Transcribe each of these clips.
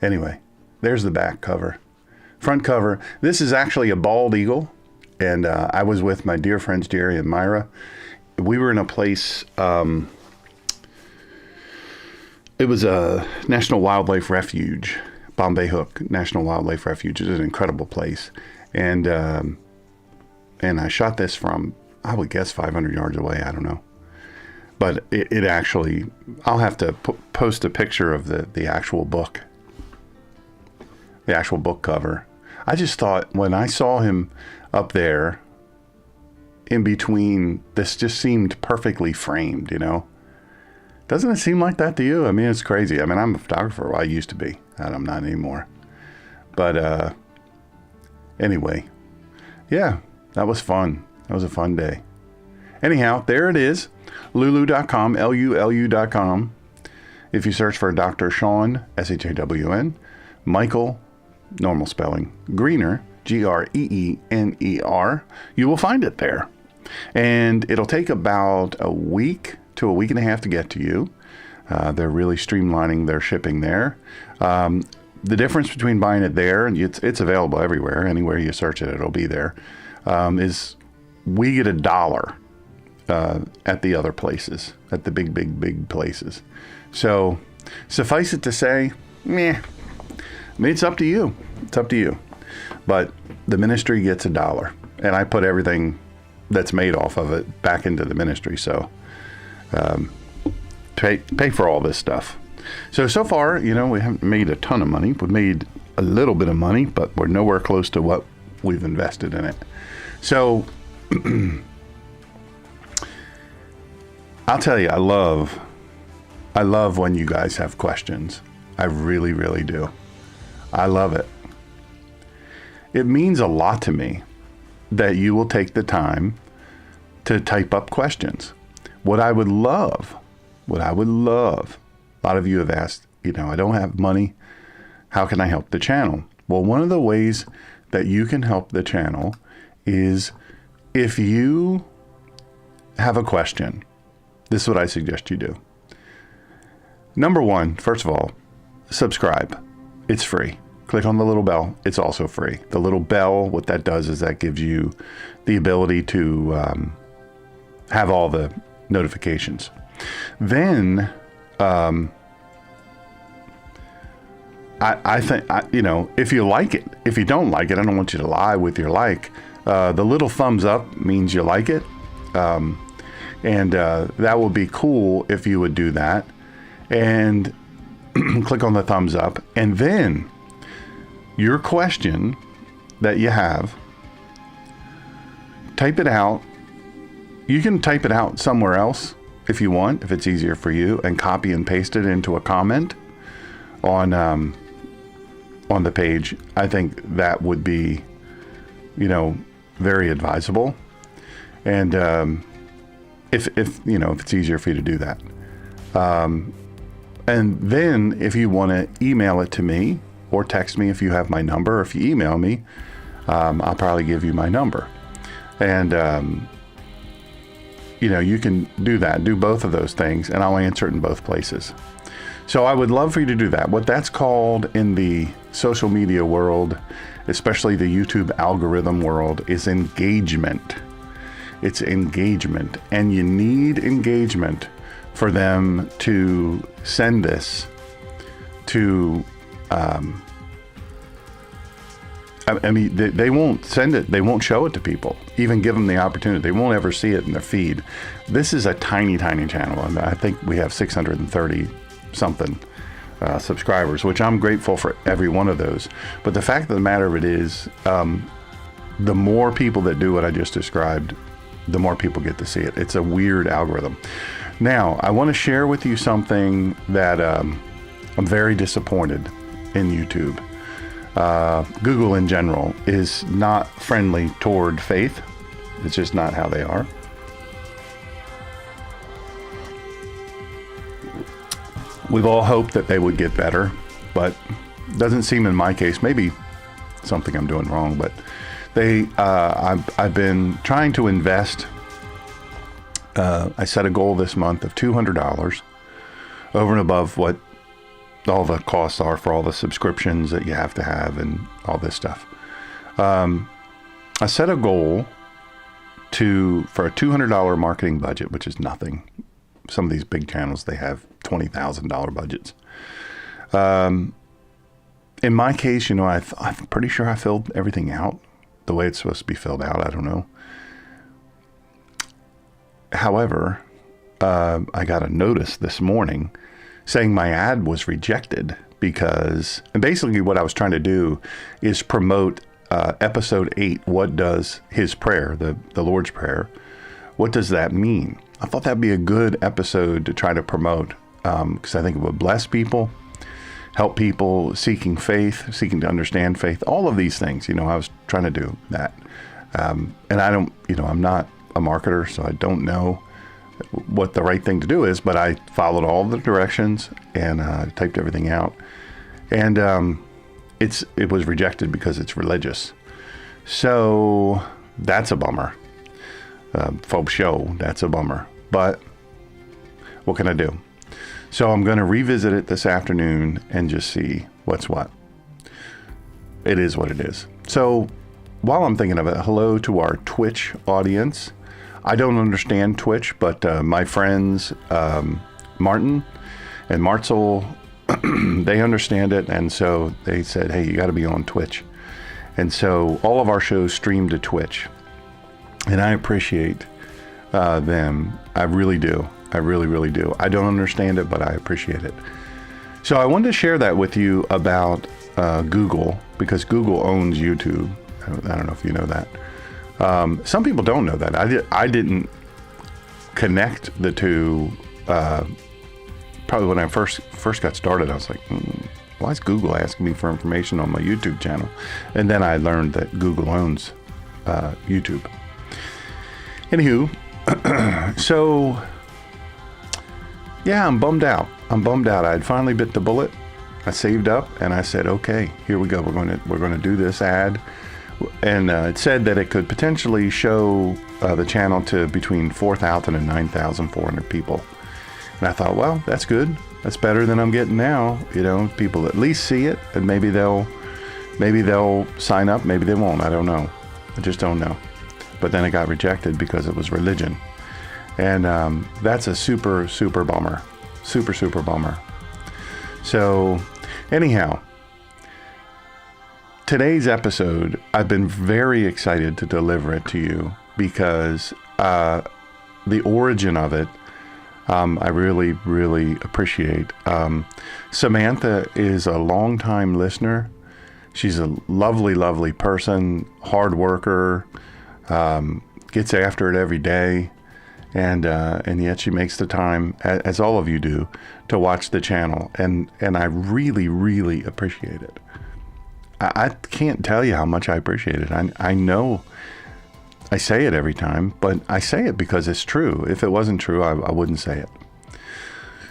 Anyway, there's the back cover. Front cover. This is actually a bald eagle. And I was with my dear friends, Jerry and Myra. We were in a place, it was a National Wildlife Refuge, Bombay Hook National Wildlife Refuge. It's an incredible place. And I shot this from, I would guess 500 yards away. I don't know. But it actually, I'll have to post a picture of the actual book. The actual book cover. I just thought when I saw him up there in between, this just seemed perfectly framed, you know? Doesn't it seem like that to you? I mean, it's crazy. I mean, I'm a photographer. Well, I used to be. I'm not anymore. But anyway, yeah, that was fun. That was a fun day. Anyhow, there it is. Lulu.com, Lulu.com. If you search for Dr. Shawn, S-H-A-W-N, Michael, normal spelling, Greener, Greener, you will find it there. And it'll take about a week to a week and a half to get to you. They're really streamlining their shipping there. The difference between buying it there, and it's available everywhere, anywhere you search it, it'll be there, is we get $1 at the other places, at the big places. So suffice it to say, meh. I mean, it's up to you. It's up to you. But the ministry gets $1, and I put everything that's made off of it back into the ministry. So pay for all this stuff. So far, you know, we haven't made a ton of money. We've made a little bit of money, but we're nowhere close to what we've invested in it. So I'll tell you, I love when you guys have questions. I really, really do. I love it. It means a lot to me that you will take the time to type up questions. What I would love, a lot of you have asked, you know, I don't have money. How can I help the channel? Well, one of the ways that you can help the channel is if you have a question, this is what I suggest you do. Number one, first of all, subscribe. It's free. Click on the little bell. It's also free. The little bell, what that does is that gives you the ability to have all the notifications. Then, I think, you know, if you like it, if you don't like it, I don't want you to lie with your like. The little thumbs up means you like it. And that would be cool if you would do that. And click on the thumbs up. And then your question that you have, type it out. You can type it out somewhere else if you want, if it's easier for you, and copy and paste it into a comment on the page. I think that would be, you know, very advisable. And if you know, if it's easier for you to do that. And then if you want to email it to me or text me if you have my number, or if you email me, I'll probably give you my number. And, you know, you can do that, do both of those things, and I'll answer it in both places. So I would love for you to do that. What that's called in the social media world, especially the YouTube algorithm world, is engagement. It's engagement, and you need engagement for them to send this to, I mean, they won't send it, they won't show it to people, even give them the opportunity. They won't ever see it in their feed. This is a tiny channel. I mean, I think we have 630 something subscribers, which I'm grateful for every one of those. But the fact of the matter of it is, the more people that do what I just described, the more people get to see it. It's a weird algorithm. Now, I want to share with you something that I'm very disappointed in YouTube. Google in general is not friendly toward faith. It's just not how they are. We've all hoped that they would get better, but doesn't seem in my case. Maybe something I'm doing wrong, but I've been trying to invest. I set a goal this month of $200 over and above what all the costs are for all the subscriptions that you have to have and all this stuff. I set a goal for a $200 marketing budget, which is nothing. Some of these big channels, they have $20,000 budgets. In my case, I'm pretty sure I filled everything out the way it's supposed to be filled out. I don't know. However, I got a notice this morning saying my ad was rejected because, and basically what I was trying to do is promote episode 8, what does his prayer, the Lord's Prayer, what does that mean? I thought that'd be a good episode to try to promote because I think it would bless people, help people seeking faith, seeking to understand faith, all of these things. I was trying to do that. And I don't, I'm not a marketer, so I don't know what the right thing to do is, but I followed all the directions and typed everything out. And it was rejected because it's religious. So that's a bummer. Faux show, that's a bummer. But what can I do? So I'm going to revisit it this afternoon and just see what's what. It is what it is. So while I'm thinking of it, hello to our Twitch audience. I don't understand Twitch, but my friends Martin and Martzel, they understand it. And so they said, hey, you got to be on Twitch. And so all of our shows stream to Twitch. And I appreciate them. I really do. I really, really do. I don't understand it, but I appreciate it. So I wanted to share that with you about Google, because Google owns YouTube. I don't know if you know that. Some people don't know that. I didn't connect the two. Probably when I first got started, I was like, why is Google asking me for information on my YouTube channel? And then I learned that Google owns YouTube. Anywho, so yeah, I'm bummed out. I had finally bit the bullet. I saved up and I said, okay, here we go. We're going to do this ad. And it said that it could potentially show the channel to between 4,000 and 9,400 people. And I thought, well, that's good. That's better than I'm getting now. People at least see it, and maybe they'll sign up. Maybe they won't. I don't know. I just don't know. But then it got rejected because it was religion. And that's a super, super bummer. Super, super bummer. So anyhow, today's episode, I've been very excited to deliver it to you because the origin of it, I really, really appreciate. Samantha is a longtime listener. She's a lovely, lovely person, hard worker, gets after it every day. And yet she makes the time, as all of you do, to watch the channel. And I really, really appreciate it. I can't tell you how much I appreciate it. I know I say it every time, but I say it because it's true. If it wasn't true, I wouldn't say it.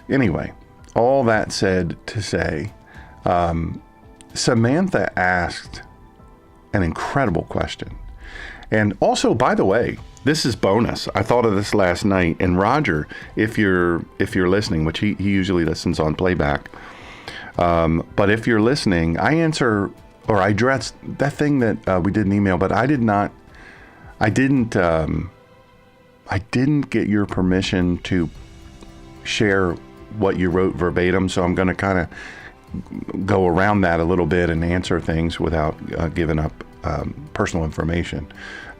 Anyway, all that said to say, Samantha asked an incredible question. And also, by the way, this is bonus. I thought of this last night. And Roger, if you're listening, which he usually listens on playback, but if you're listening, I answer, or I addressed that thing that we did an email, but I didn't get your permission to share what you wrote verbatim. So I'm going to kind of go around that a little bit and answer things without giving up personal information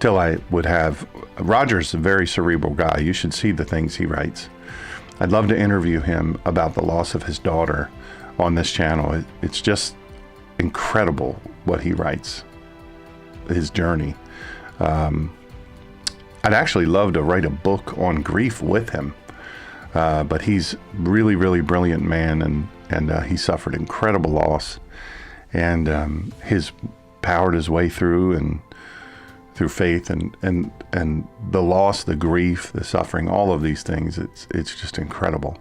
till I would have. Roger's a very cerebral guy. You should see the things he writes. I'd love to interview him about the loss of his daughter on this channel. It's just incredible what he writes, his journey. I'd actually love to write a book on grief with him, but he's really, really brilliant man, and he suffered incredible loss, and he's powered his way through faith and the loss, the grief, the suffering, all of these things. It's just incredible.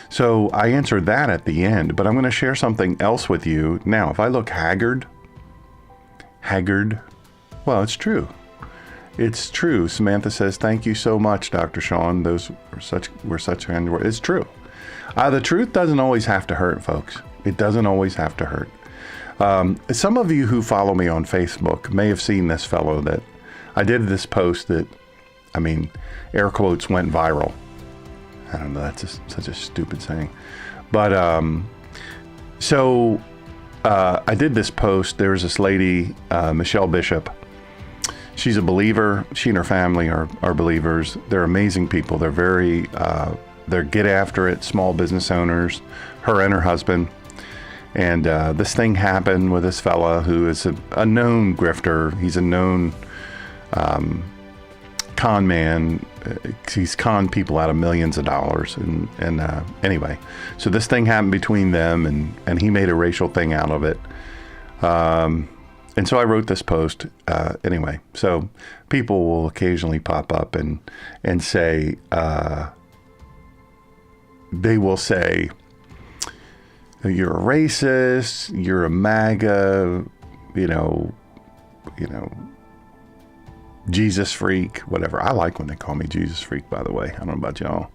So I answered that at the end, but I'm going to share something else with you now. If I look haggard, well, it's true. It's true. Samantha says, thank you so much, Dr. Shawn. Those were such kind words. It's true. The truth doesn't always have to hurt, folks. It doesn't always have to hurt. Some of you who follow me on Facebook may have seen this fellow that I did this post that, I mean, air quotes, went viral. I don't know, that's such a stupid saying. But I did this post. There's this lady, Michelle Bishop. She's a believer. She and her family are believers. They're amazing people. They're they're get after it, small business owners, her and her husband. And this thing happened with this fella who is a known grifter. He's a known con man. He's conned people out of millions of dollars. And anyway, so this thing happened between them, and he made a racial thing out of it. And so I wrote this post anyway. So people will occasionally pop up and say, they will say, you're a racist, you're a MAGA, you know, Jesus freak, whatever. I like when they call me Jesus freak, by the way. I don't know about y'all.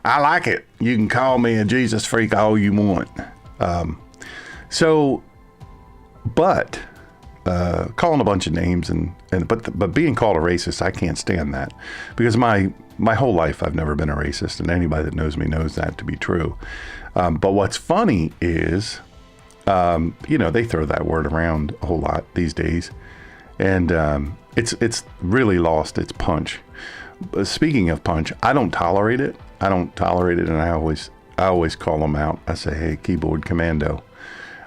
I like it. You can call me a Jesus freak all you want. But calling a bunch of names but being called a racist, I can't stand that, because my whole life I've never been a racist, and anybody that knows me knows that to be true. But what's funny is, they throw that word around a whole lot these days, and it's really lost its punch. Speaking of punch, I don't tolerate it. And I always call them out. I say, hey, keyboard commando,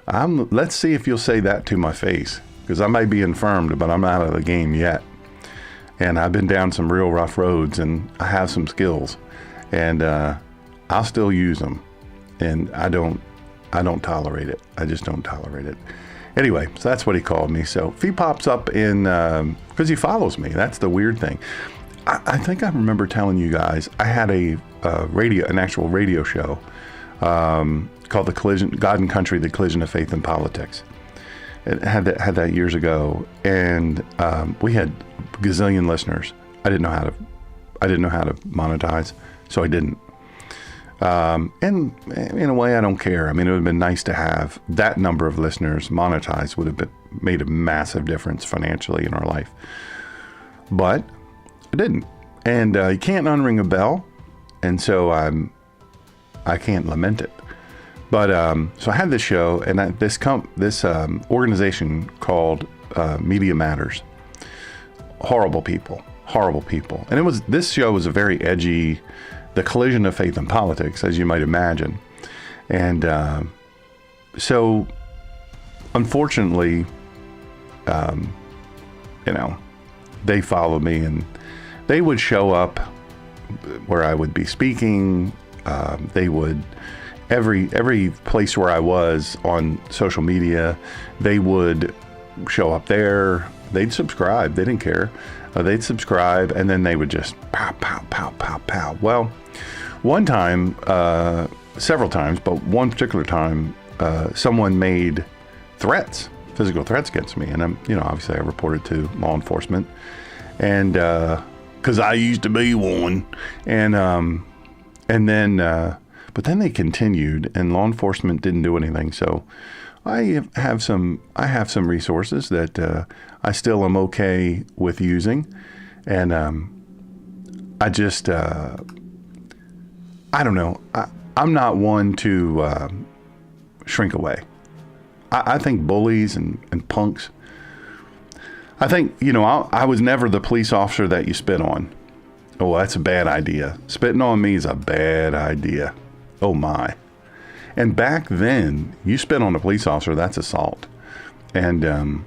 let's see if you'll say that to my face, because I may be infirmed, but I'm not out of the game yet. And I've been down some real rough roads, and I have some skills, and I'll still use them. And I don't tolerate it. I just don't tolerate it. Anyway, so that's what he called me. So if he pops up because he follows me, that's the weird thing. I think I remember telling you guys, I had an actual radio show called The Collision, God and Country, The Collision of Faith and Politics. It had that years ago, and we had a gazillion listeners. I didn't know how to monetize, so I didn't. And in a way, I don't care. I mean, it would have been nice to have that number of listeners monetized. Would have made a massive difference financially in our life, but I didn't. And you can't unring a bell, and so I can't lament it. But so I had this show, and this organization called Media Matters. Horrible people, and this show was a very edgy. The collision of faith and politics, as you might imagine. And so, unfortunately, they followed me, and they would show up where I would be speaking. They would, every place where I was on social media, they would show up there. They'd subscribe. They didn't care. They'd subscribe, and then they would just pow, pow, pow, pow, pow. Well, one time, several times, but one particular time, someone made physical threats against me. And obviously I reported to law enforcement, and because I used to be one. And then, but then they continued, and law enforcement didn't do anything. So I have some resources that I still am okay with using, and I just I don't know. I'm not one to shrink away. I think bullies and punks. I think I was never the police officer that you spit on. Oh, that's a bad idea. Spitting on me is a bad idea. Oh my. And back then, you spit on a police officer, that's assault. And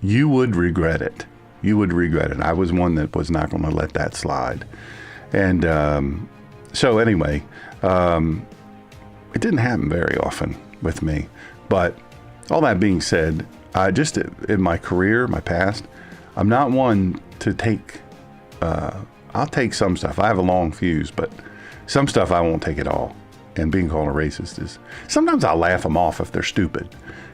you would regret it. I was one that was not going to let that slide. And so anyway, it didn't happen very often with me. But all that being said, I just, in my career, my past, I'm not one to take, I'll take some stuff. I have a long fuse, but some stuff I won't take at all. And being called a racist is, sometimes I'll laugh them off if they're stupid.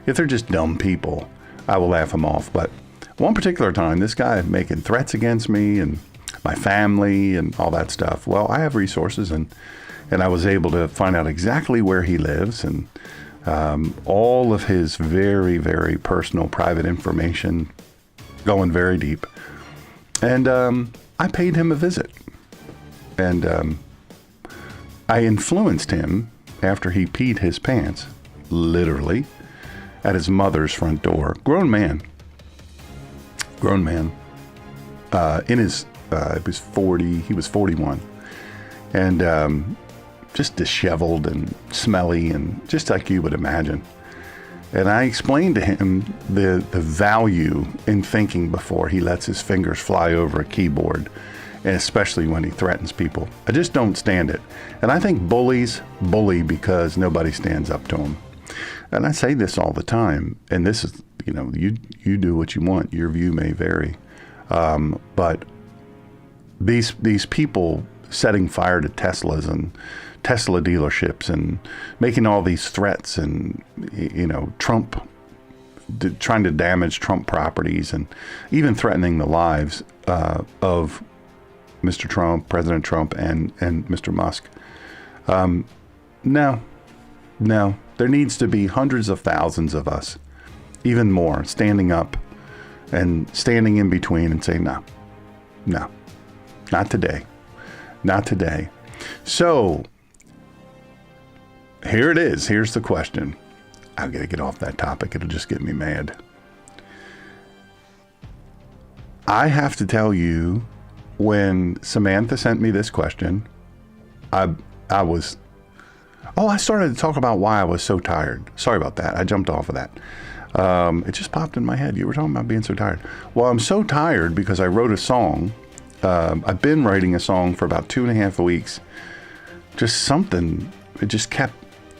If they're just dumb people, I will laugh them off. But one particular time, this guy making threats against me and my family and all that stuff. Well, I have resources, and I was able to find out exactly where he lives, and All of his very, very personal, private information, going very deep. And I paid him a visit. And I influenced him after he peed his pants, literally, at his mother's front door. Grown man. In his, he was 41. And just disheveled and smelly and just like you would imagine. And I explained to him the value in thinking before he lets his fingers fly over a keyboard, and especially when he threatens people. I just don't stand it. And I think bullies bully because nobody stands up to them. And I say this all the time, and this is, you do what you want. Your view may vary. But these people setting fire to Teslas and Tesla dealerships and making all these threats and, Trump, trying to damage Trump properties and even threatening the lives of Mr. Trump, President Trump, and Mr. Musk. No. There needs to be hundreds of thousands of us, even more, standing up and standing in between and saying, no, not today. Not today. So here it is. Here's the question. I've got to get off that topic. It'll just get me mad. I have to tell you, when Samantha sent me this question, I started to talk about why I was so tired. Sorry about that. I jumped off of that. It just popped in my head. You were talking about being so tired. Well, I'm so tired because I wrote a song. I've been writing a song for about 2.5 weeks. Just something, it just kept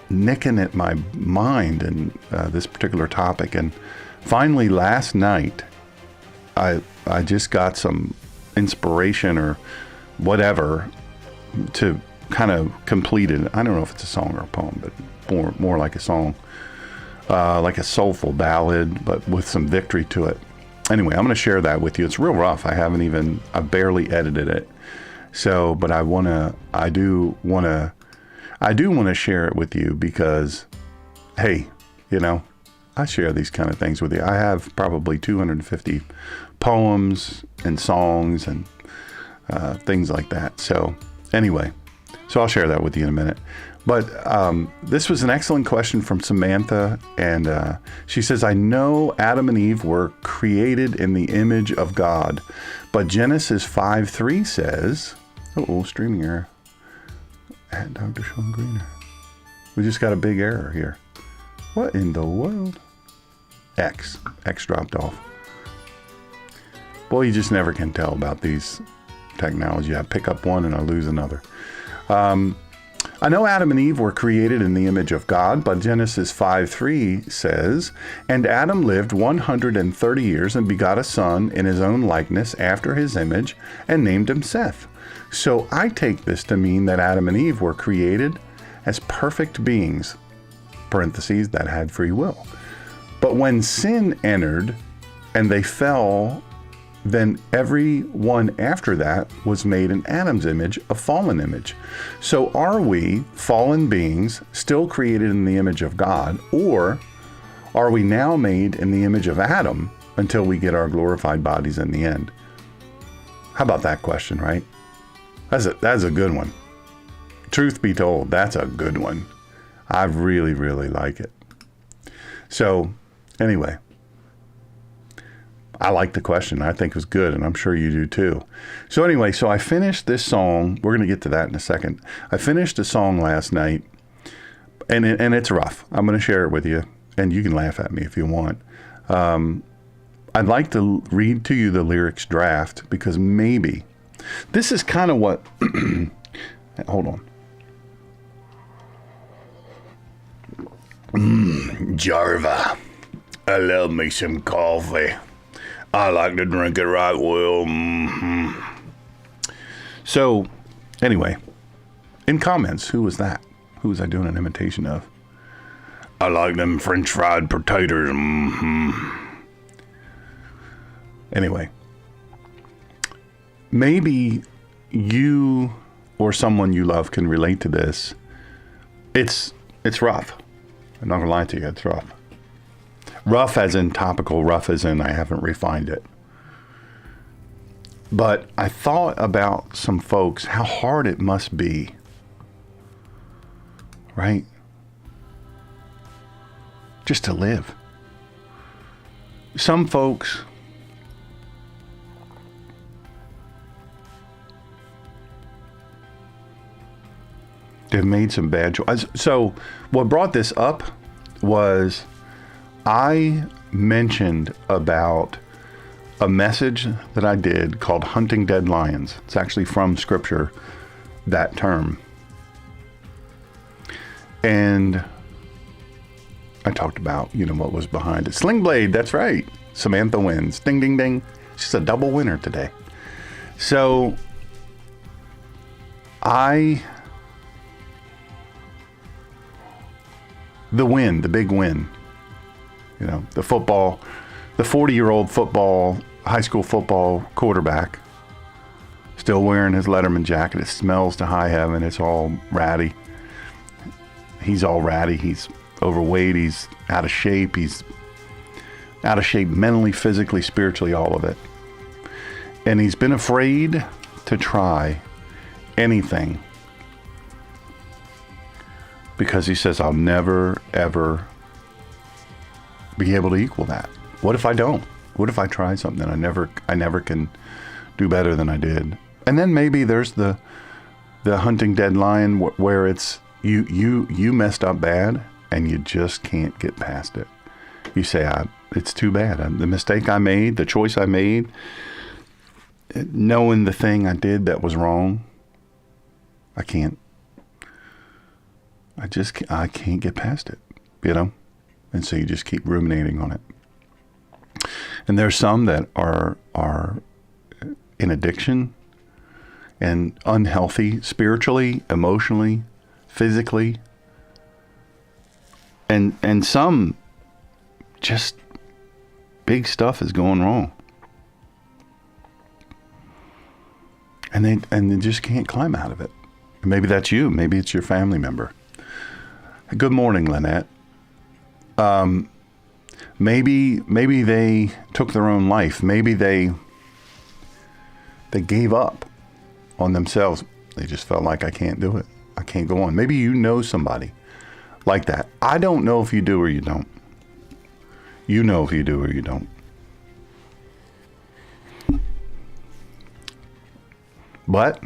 nicking at my mind and this particular topic. And finally last night, I just got some inspiration or whatever to kind of complete it. I don't know if it's a song or a poem, but more like a song, like a soulful ballad, but with some victory to it. Anyway, I'm going to share that with you. It's real rough. I barely edited it. So, but I do want to share it with you because, hey, I share these kind of things with you. I have probably 250 poems and songs and things like that. So anyway, I'll share that with you in a minute. But this was an excellent question from Samantha, and she says, I know Adam and Eve were created in the image of God, but Genesis 5:3 says, streaming error, at Dr. Shawn Greener. We just got a big error here. What in the world? X dropped off. Boy, you just never can tell about these technology. I pick up one and I lose another. I know Adam and Eve were created in the image of God, but Genesis 5:3 says, and Adam lived 130 years and begot a son in his own likeness after his image and named him Seth. So I take this to mean that Adam and Eve were created as perfect beings, parentheses, that had free will. But when sin entered and they fell, then everyone after that was made in Adam's image, a fallen image. So are we, fallen beings, still created in the image of God, or are we now made in the image of Adam until we get our glorified bodies in the end? How about that question, right? That's a good one. Truth be told, that's a good one. I really, really like it. So anyway, I like the question. I think it was good, and I'm sure you do too. So anyway, I finished this song. We're going to get to that in a second. I finished a song last night, and it's rough. I'm going to share it with you, and you can laugh at me if you want. I'd like to read to you the lyrics draft, because maybe this is kind of what... Hold on. Jarva, I love me some coffee. I like to drink it right well. Mm-hmm. So, anyway, in comments, who was that? Who was I doing an imitation of? I like them French fried potatoes. Mm-hmm. Anyway, maybe you or someone you love can relate to this. It's rough. I'm not gonna lie to you, it's rough. Rough as in topical, rough as in I haven't refined it. But I thought about some folks, how hard it must be, right? Just to live. Some folks, they've made some bad choices. So what brought this up was I mentioned about a message that I did called Hunting Dead Lions. It's actually from scripture, that term. And I talked about, what was behind it. Sling Blade, that's right. Samantha wins. Ding, ding, ding. She's a double winner today. So the win, the big win, the football, the 40-year-old high school football quarterback, still wearing his Letterman jacket. It smells to high heaven. It's all ratty. He's all ratty. He's overweight. He's out of shape. He's out of shape mentally, physically, spiritually, all of it. And he's been afraid to try anything because he says, I'll never, ever be able to equal that. What if I don't? What if I try something and I never can do better than I did? And then maybe there's the Hunting Dead Lion where it's you messed up bad and you just can't get past it. You say, it's too bad. The mistake I made, the choice I made, knowing the thing I did that was wrong, I can't get past it, And so you just keep ruminating on it. And there's some that are in addiction and unhealthy spiritually, emotionally, physically. And some just big stuff is going wrong. And they just can't climb out of it. Maybe that's you. Maybe it's your family member. Good morning, Lynette. Maybe they took their own life. Maybe they gave up on themselves. They just felt like, I can't do it. I can't go on. Maybe you know somebody like that. I don't know if you do or you don't. You know if you do or you don't. But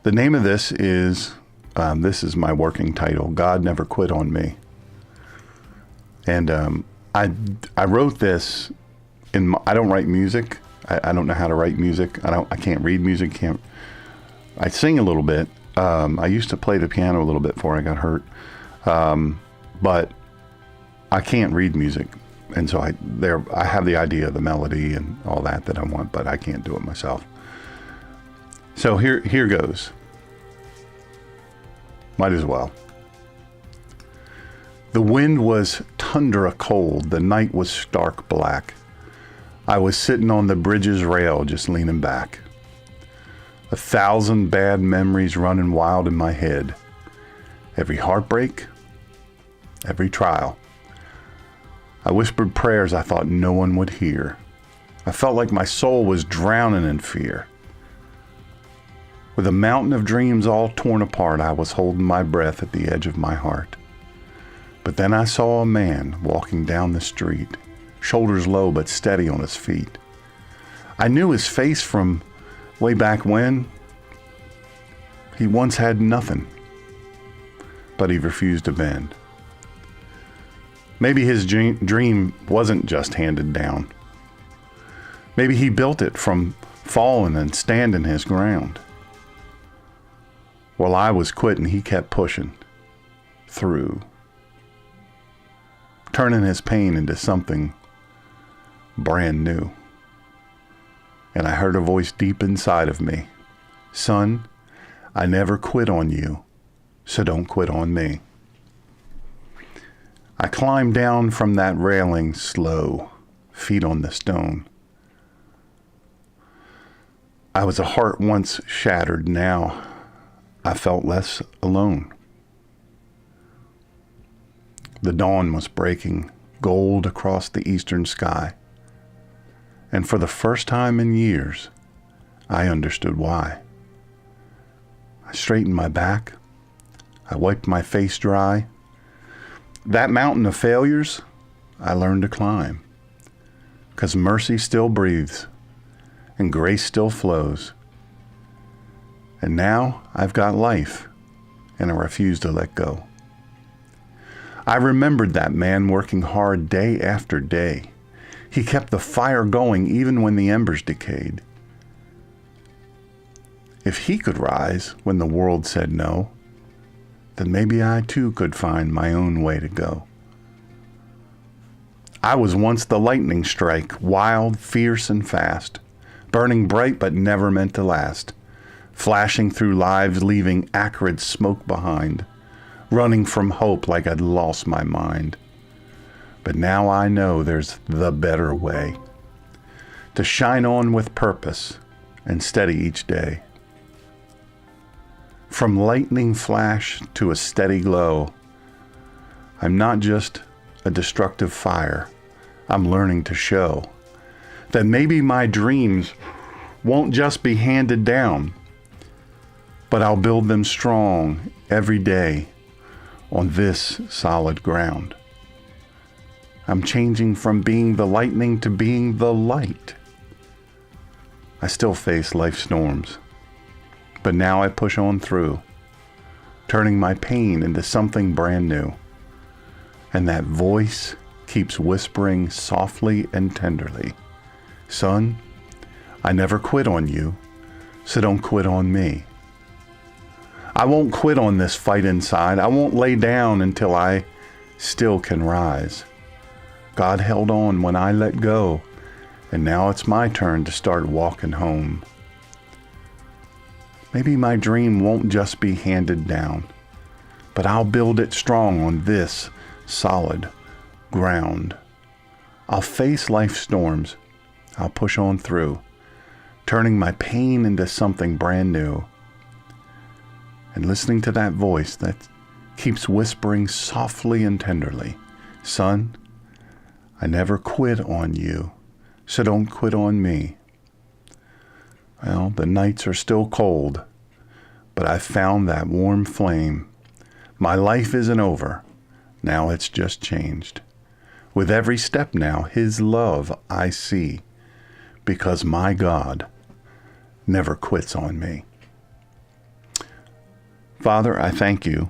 the name of this is my working title, God Never Quit on Me. And I wrote this I don't write music. I don't know how to write music. I can't read music. I sing a little bit. I used to play the piano a little bit before I got hurt. But I can't read music. And so I have the idea of the melody and all that I want, but I can't do it myself. So here goes. Might as well. The wind was tundra cold. The night was stark black. I was sitting on the bridge's rail, just leaning back. 1,000 bad memories running wild in my head. Every heartbreak, every trial. I whispered prayers I thought no one would hear. I felt like my soul was drowning in fear. With a mountain of dreams all torn apart, I was holding my breath at the edge of my heart. But then I saw a man walking down the street, shoulders low but steady on his feet. I knew his face from way back when. He once had nothing, but he refused to bend. Maybe his dream wasn't just handed down. Maybe he built it from falling and standing his ground. While I was quitting, he kept pushing through, turning his pain into something brand new. And I heard a voice deep inside of me. Son, I never quit on you, so don't quit on me. I climbed down from that railing slow, feet on the stone. I was a heart once shattered. Now I felt less alone. The dawn was breaking, gold across the eastern sky. And for the first time in years, I understood why. I straightened my back. I wiped my face dry. That mountain of failures, I learned to climb. 'Cause mercy still breathes and grace still flows. And now I've got life, and I refuse to let go. I remembered that man working hard day after day. He kept the fire going even when the embers decayed. If he could rise when the world said no, then maybe I too could find my own way to go. I was once the lightning strike, wild, fierce, and fast, burning bright but never meant to last, flashing through lives leaving acrid smoke behind, running from hope like I'd lost my mind. But now I know there's the better way, to shine on with purpose and steady each day. From lightning flash to a steady glow, I'm not just a destructive fire. I'm learning to show that maybe my dreams won't just be handed down, but I'll build them strong every day on this solid ground. I'm changing from being the lightning to being the light. I still face life's storms, but now I push on through, turning my pain into something brand new. And that voice keeps whispering softly and tenderly, "Son, I never quit on you, so don't quit on me." I won't quit on this fight inside. I won't lay down until I still can rise. God held on when I let go, and now it's my turn to start walking home. Maybe my dream won't just be handed down, but I'll build it strong on this solid ground. I'll face life's storms. I'll push on through, turning my pain into something brand new. And listening to that voice that keeps whispering softly and tenderly, "Son, I never quit on you, so don't quit on me." Well, the nights are still cold, but I've found that warm flame. My life isn't over. Now it's just changed. With every step now, His love I see, because my God never quits on me. Father, I thank you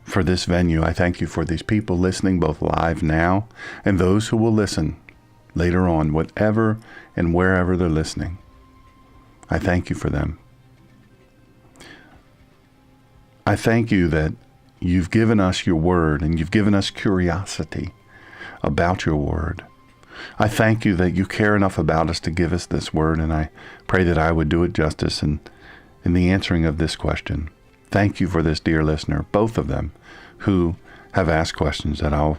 for this venue. I thank you for these people listening both live now and those who will listen later on, whatever and wherever they're listening. I thank you for them. I thank you that you've given us your word and you've given us curiosity about your word. I thank you that you care enough about us to give us this word, and I pray that I would do it justice in the answering of this question. Thank you for this dear listener, both of them, who have asked questions that I'll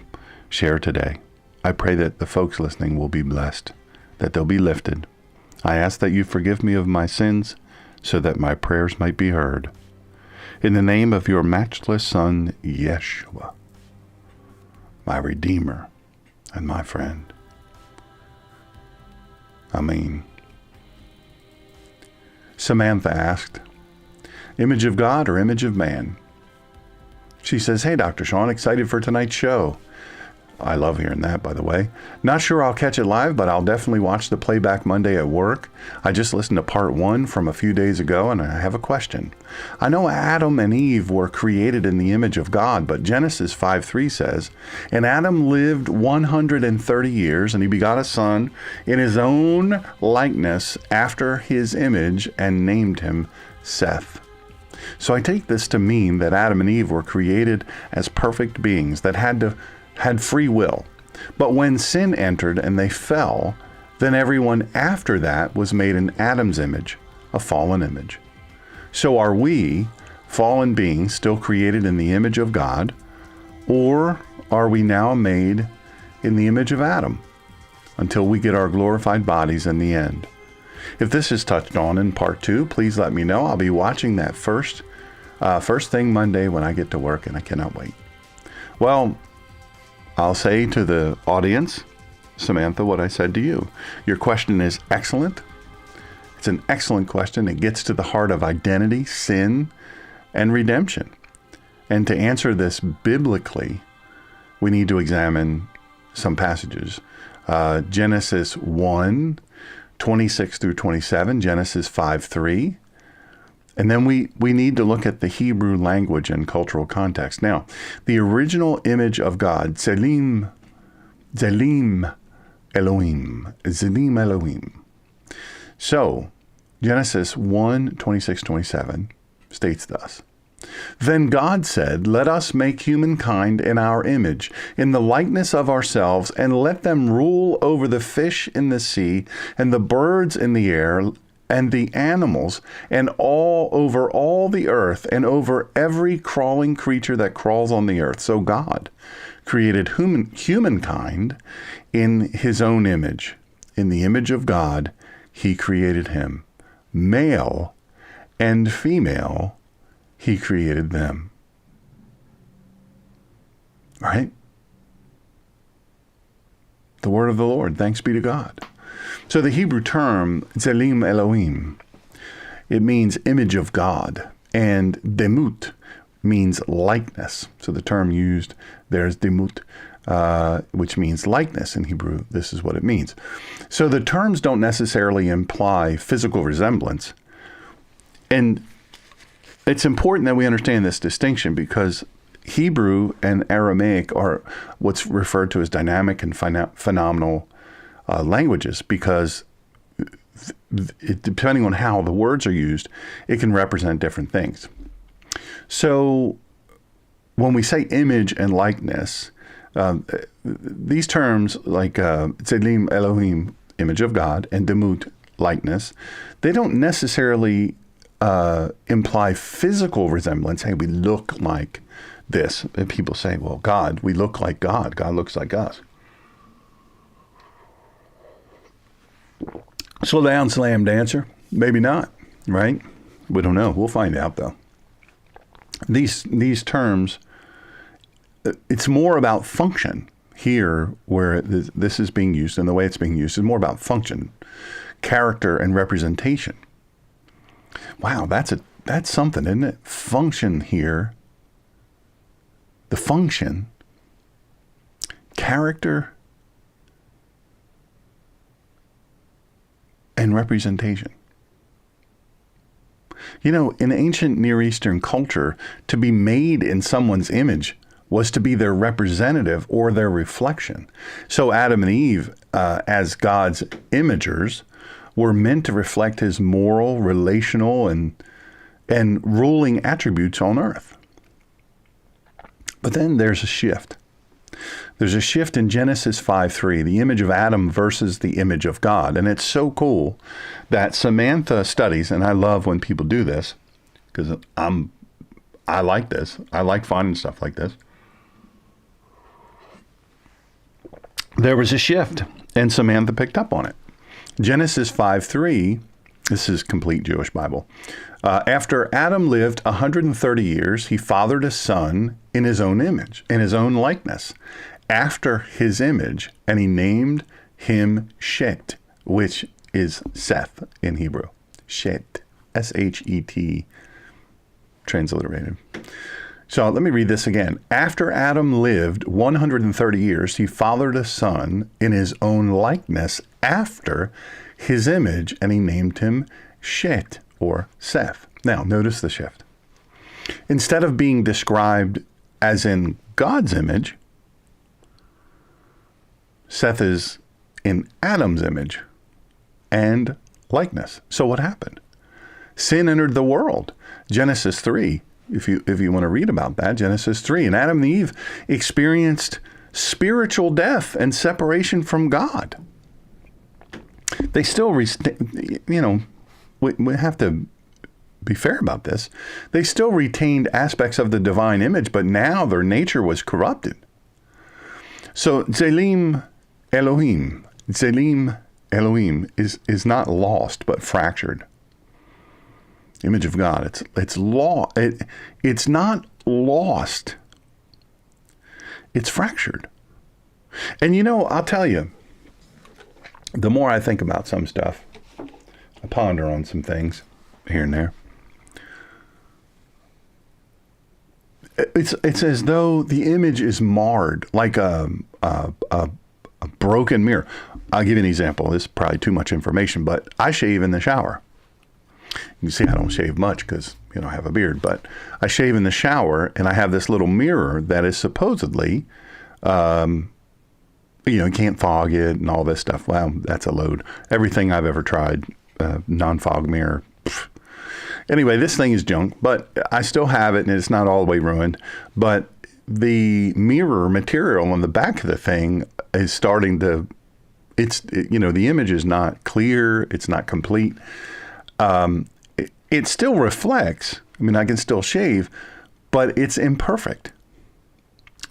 share today. I pray that the folks listening will be blessed, that they'll be lifted. I ask that you forgive me of my sins so that my prayers might be heard. In the name of your matchless Son, Yeshua, my Redeemer and my friend. Amen. Samantha asked, image of God or image of man? She says, "Hey, Dr. Shawn, excited for tonight's show." I love hearing that, by the way. Not sure I'll catch it live, but I'll definitely watch the playback Monday at work. I just listened to part 1 from a few days ago, and I have a question. I know Adam and Eve were created in the image of God, but Genesis 5:3 says, "And Adam lived 130 years, and he begot a son in his own likeness after his image, and named him Seth." So I take this to mean that Adam and Eve were created as perfect beings that had free will. But when sin entered and they fell, then everyone after that was made in Adam's image, a fallen image. So are we, fallen beings, still created in the image of God, or are we now made in the image of Adam until we get our glorified bodies in the end? If this is touched on in part 2, please let me know. I'll be watching that first thing Monday when I get to work, and I cannot wait. Well, I'll say to the audience, Samantha, what I said to you. Your question is excellent. It's an excellent question. It gets to the heart of identity, sin, and redemption. And to answer this biblically, we need to examine some passages. Genesis 1, 26 through 27, Genesis 5:3. And then we need to look at the Hebrew language and cultural context. Now, the original image of God, Zelim Elohim. Zelim Elohim. So, Genesis 1, 26, 27 states thus. Then God said, let us make humankind in our image, in the likeness of ourselves, and let them rule over the fish in the sea, and the birds in the air, and the animals, and over all the earth, and over every crawling creature that crawls on the earth. So God created humankind in his own image. In the image of God, he created him. Male and female, he created them. Right? The word of the Lord. Thanks be to God. So the Hebrew term, Zelim Elohim, it means image of God. And demut means likeness. So the term used there is demut, which means likeness in Hebrew. This is what it means. So the terms don't necessarily imply physical resemblance. And it's important that we understand this distinction because Hebrew and Aramaic are what's referred to as dynamic and phenomenal languages because depending on how the words are used, it can represent different things. So when we say image and likeness, these terms like Zelim Elohim, image of God, and Demut, likeness, they don't necessarily imply physical resemblance. Hey, we look like this. And people say, well, God, we look like God. God looks like us. Slow down, slam dancer. Maybe not, right? We don't know. We'll find out, though. These terms, it's more about function here where this is being used and the way it's being used is more about function, character, and representation. Wow, that's something, isn't it? Function here. The function, character, and representation. You know, in ancient Near Eastern culture, to be made in someone's image was to be their representative or their reflection. So Adam and Eve, as God's imagers, were meant to reflect his moral, relational, and ruling attributes on earth. But then there's a shift. There's a shift in Genesis 5:3, the image of Adam versus the image of God. And it's so cool that Samantha studies, and I love when people do this, because I like this. I like finding stuff like this. There was a shift, and Samantha picked up on it. Genesis 5:3, this is complete Jewish Bible. After Adam lived 130 years, he fathered a son in his own image, in his own likeness, after his image, and he named him Shet, which is Seth in Hebrew. Shet, S-H-E-T, transliterated. So let me read this again. After Adam lived 130 years, he fathered a son in his own likeness after his image, and he named him Shet, or Seth. Now, notice the shift. Instead of being described as in God's image, Seth is in Adam's image and likeness. So what happened? Sin entered the world. Genesis 3, if you want to read about that, Genesis 3. And Adam and Eve experienced spiritual death and separation from God. They still, we have to be fair about this. They still retained aspects of the divine image, but now their nature was corrupted. So Zelim Elohim is not lost, but fractured. Image of God. It's not lost. It's fractured. And I'll tell you, the more I think about some stuff, I ponder on some things here and there. It's as though the image is marred, like a broken mirror. I'll give you an example. This is probably too much information, but I shave in the shower. You can see I don't shave much because I have a beard, but I shave in the shower, and I have this little mirror that is supposedly, you can't fog it and all this stuff. Well, that's a load. Everything I've ever tried, non-fog mirror. Pff. Anyway, this thing is junk, but I still have it, and it's not all the way ruined. But the mirror material on the back of the thing is starting to, the image is not clear. It's not complete. It still reflects. I mean, I can still shave, but it's imperfect,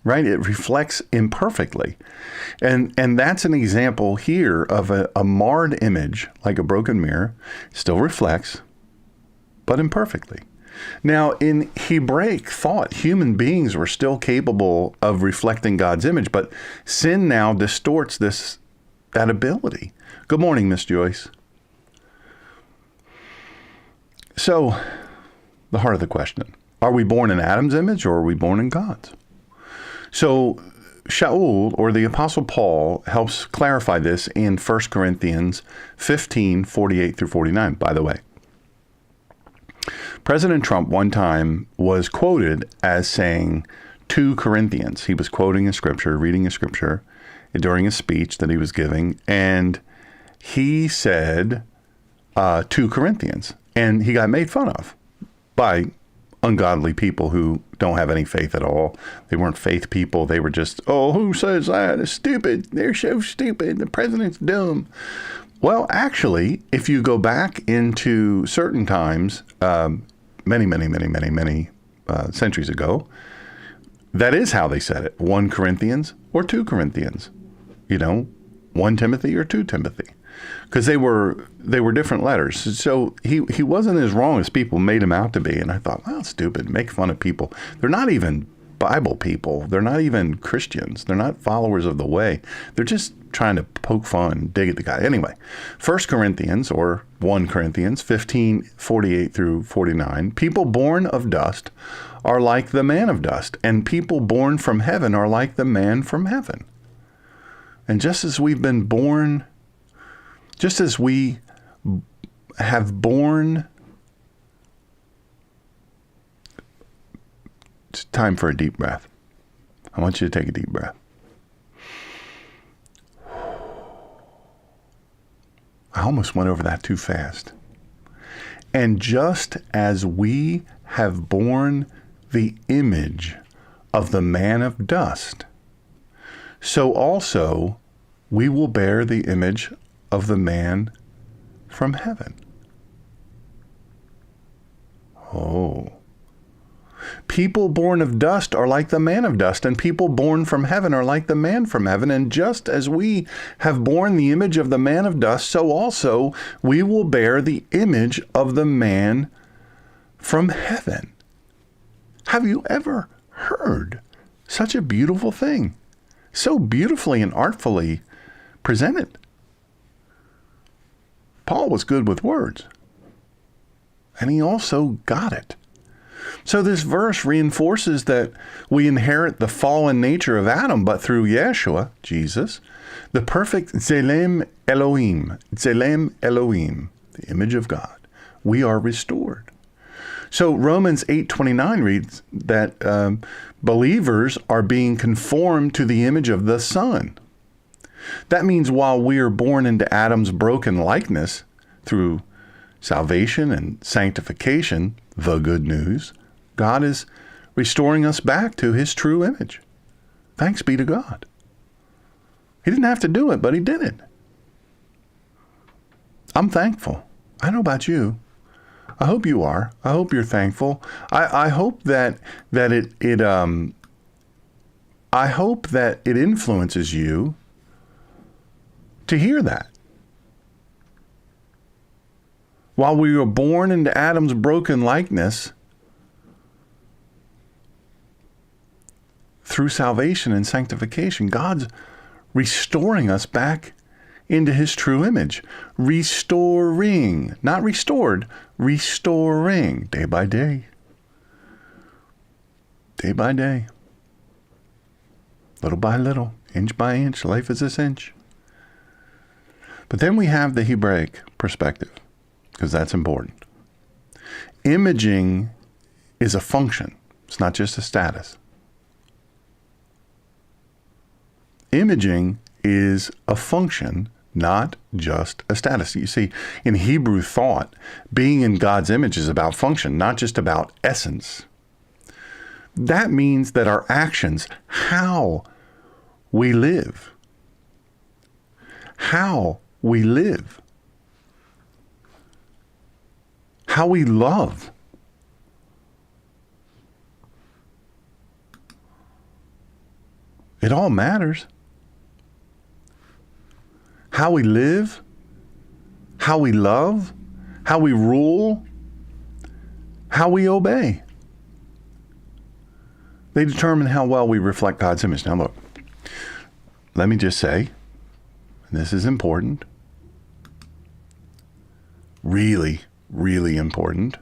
right? It reflects imperfectly. And that's an example here of a marred image, like a broken mirror. It still reflects, but imperfectly. Now, in Hebraic thought, human beings were still capable of reflecting God's image, but sin now distorts that ability. Good morning, Miss Joyce. So, the heart of the question, are we born in Adam's image or are we born in God's? So, Shaul, or the Apostle Paul, helps clarify this in 1 Corinthians 15, 48 through 49, by the way. President Trump one time was quoted as saying 2 Corinthians. He was quoting a scripture, reading a scripture during a speech that he was giving, and he said 2 Corinthians. And he got made fun of by ungodly people who don't have any faith at all. They weren't faith people. They were just, who says that? It's stupid. They're so stupid. The president's dumb. Well, actually, if you go back into certain times, many centuries ago, that is how they said it. 1 Corinthians or 2 Corinthians. 1 Timothy or 2 Timothy. Because they were different letters. So he wasn't as wrong as people made him out to be. And I thought, well, stupid, make fun of people. They're not even Bible people. They're not even Christians. They're not followers of the way. They're just trying to poke fun, dig at the guy. Anyway, 1 Corinthians or 1 Corinthians 15, 48 through 49, people born of dust are like the man of dust, and people born from heaven are like the man from heaven. And just as we have borne, it's time for a deep breath. I want you to take a deep breath. I almost went over that too fast. And just as we have borne the image of the man of dust, so also we will bear the image of the man from heaven. Oh. People born of dust are like the man of dust, and people born from heaven are like the man from heaven. And just as we have borne the image of the man of dust, so also we will bear the image of the man from heaven. Have you ever heard such a beautiful thing? So beautifully and artfully presented. Paul was good with words, and he also got it. So this verse reinforces that we inherit the fallen nature of Adam, but through Yeshua, Jesus, the perfect Tselem Elohim, the image of God, we are restored. So Romans 8:29 reads that believers are being conformed to the image of the Son. That means while we are born into Adam's broken likeness through salvation and sanctification, the good news, God is restoring us back to his true image. Thanks be to God. He didn't have to do it, but he did it. I'm thankful. I don't know about you. I hope you are. I hope you're thankful. I hope that it influences you to hear that. While we were born into Adam's broken likeness, through salvation and sanctification, God's restoring us back into his true image. Restoring, not restored, restoring day by day. Day by day. Little by little, inch by inch, life is a cinch. But then we have the Hebraic perspective, because that's important. Imaging is a function. It's not just a status. Imaging is a function, not just a status. You see, in Hebrew thought, being in God's image is about function, not just about essence. That means that our actions, how we live, how we love, it all matters. How we live, how we love, how we rule, how we obey. They determine how well we reflect God's image. Now look, let me just say, and this is important, really, really important.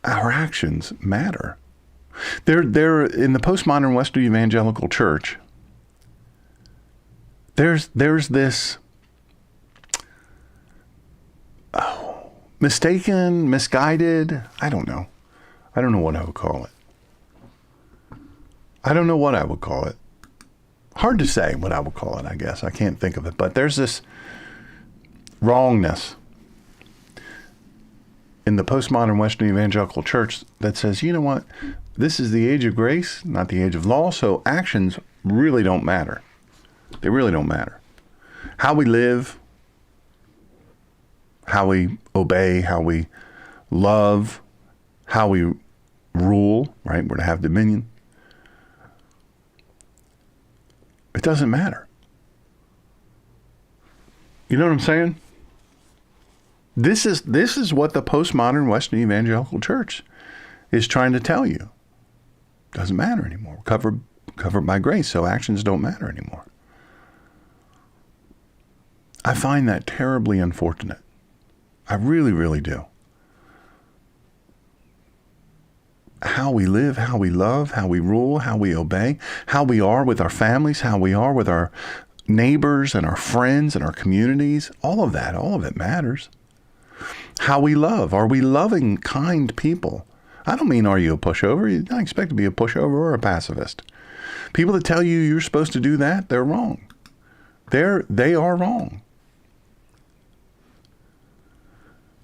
Our actions matter. They're in the postmodern Western evangelical church. There's this mistaken, misguided. I don't know what I would call it. Hard to say what I would call it, I guess. I can't think of it. But there's this wrongness in the postmodern Western evangelical church that says, you know what? This is the age of grace, not the age of law, so actions really don't matter. They really don't matter. How we live, how we obey, how we love, how we rule, right? We're to have dominion. It doesn't matter. You know what I'm saying? This is what the postmodern Western evangelical church is trying to tell you. Doesn't matter anymore. Covered by grace, so actions don't matter anymore. I find that terribly unfortunate. I really, really do. How we live, how we love, how we rule, how we obey, how we are with our families, how we are with our neighbors and our friends and our communities, all of it matters. How we love. Are we loving, kind people? I don't mean, are you a pushover? You don't expect to be a pushover or a pacifist. People that tell you you're supposed to do that, they're wrong. They are wrong.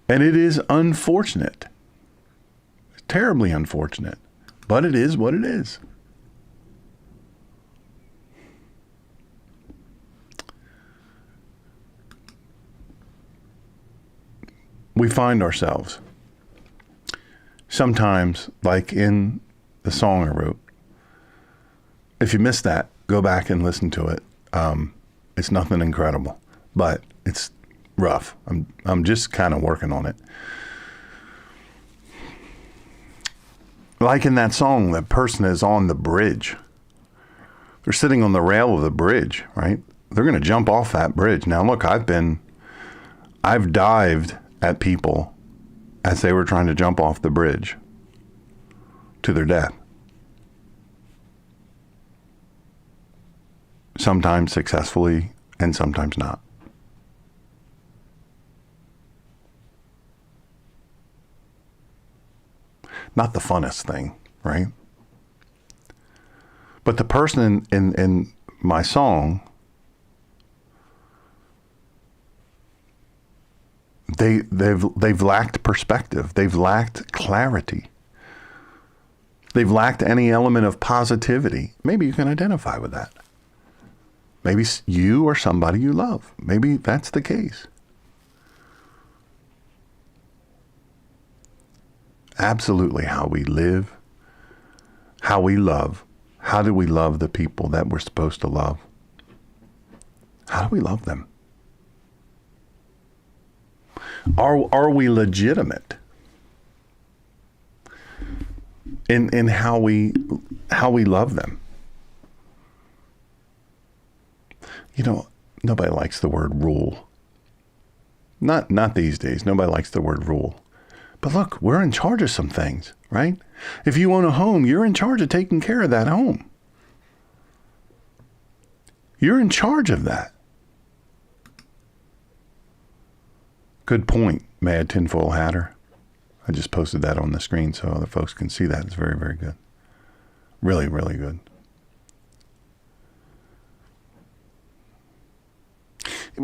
And it is unfortunate. Terribly unfortunate. But it is what it is. We find ourselves sometimes, like in the song I wrote. If you missed that, go back and listen to it. It's nothing incredible, but it's rough. I'm just kind of working on it. Like in that song, that person is on the bridge. They're sitting on the rail of the bridge, right? They're going to jump off that bridge. Now, look, I've dived at people as they were trying to jump off the bridge to their death. Sometimes successfully and sometimes not. Not the funnest thing, right? But the person in my song, they've lacked perspective. They've lacked clarity. They've lacked any element of positivity. Maybe you can identify with that. Maybe you or somebody you love. Maybe that's the case. Absolutely, how we live, how we love. How do we love the people that we're supposed to love? How do we love them? Are we legitimate in how we how we love them. Nobody likes the word rule. Not these days. Nobody likes the word rule. But look, we're in charge of some things, right? If you own a home, you're in charge of taking care of that home. You're in charge of that. Good point, Mad Tinfoil Hatter. I just posted that on the screen so other folks can see that. It's very, very good. Really, really good.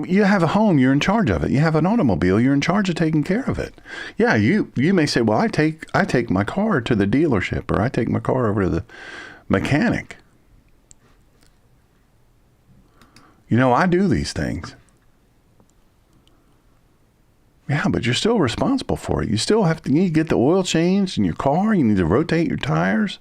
You have a home, you're in charge of it. You have an automobile, you're in charge of taking care of it. Yeah, you may say, well, I take my car to the dealership, or I take my car over to the mechanic. I do these things. Yeah, but you're still responsible for it. You need to get the oil changed in your car. You need to rotate your tires.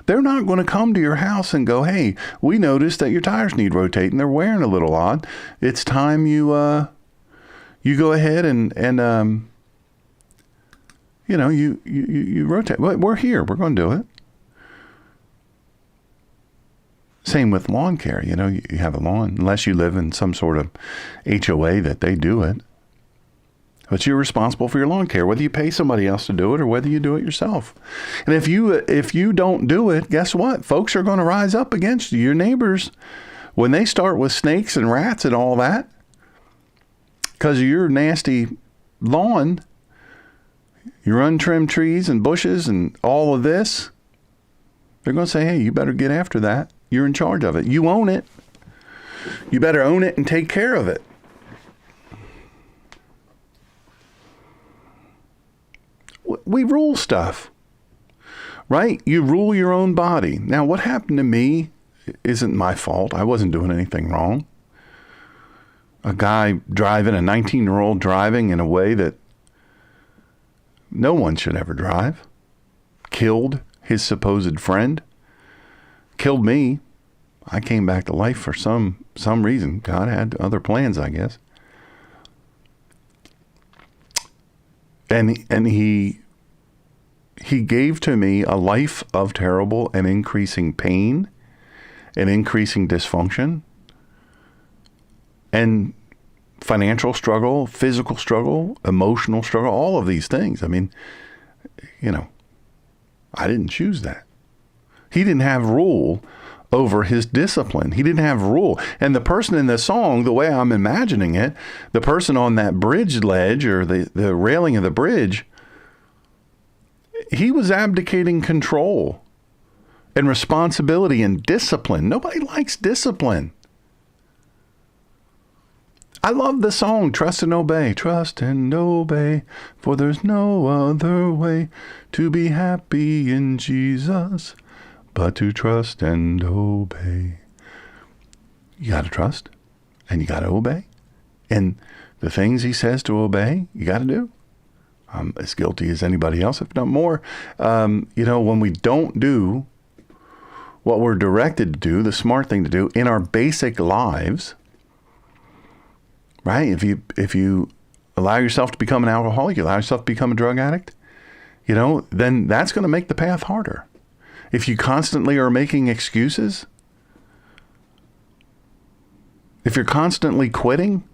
They're not going to come to your house and go, hey, we noticed that your tires need rotating. They're wearing a little odd. It's time you go ahead and you rotate. Well, we're here. We're going to do it. Same with lawn care. You have a lawn, unless you live in some sort of HOA that they do it. But you're responsible for your lawn care, whether you pay somebody else to do it or whether you do it yourself. And if you don't do it, guess what? Folks are going to rise up against you. Your neighbors, when they start with snakes and rats and all that, because of your nasty lawn, your untrimmed trees and bushes and all of this, they're going to say, hey, you better get after that. You're in charge of it. You own it. You better own it and take care of it. We rule stuff, right? You rule your own body. Now, what happened to me isn't my fault. I wasn't doing anything wrong. A guy driving, a 19-year-old driving in a way that no one should ever drive, killed his supposed friend, killed me. I came back to life for some reason. God had other plans, I guess. And he gave to me a life of terrible and increasing pain and increasing dysfunction and financial struggle, physical struggle, emotional struggle, all of these things. I mean, I didn't choose that. He didn't have rule over his discipline. He didn't have rule. And the person in the song, the way I'm imagining it, the person on that bridge ledge or the railing of the bridge, he was abdicating control and responsibility and discipline. Nobody likes discipline. I love the song, Trust and Obey. Trust and obey, for there's no other way to be happy in Jesus but to trust and obey. You got to trust and you got to obey. And the things he says to obey, you got to do. I'm as guilty as anybody else, if not more. When we don't do what we're directed to do, the smart thing to do in our basic lives, right? If you allow yourself to become an alcoholic, you allow yourself to become a drug addict, then that's going to make the path harder. If you constantly are making excuses, if you're constantly quitting,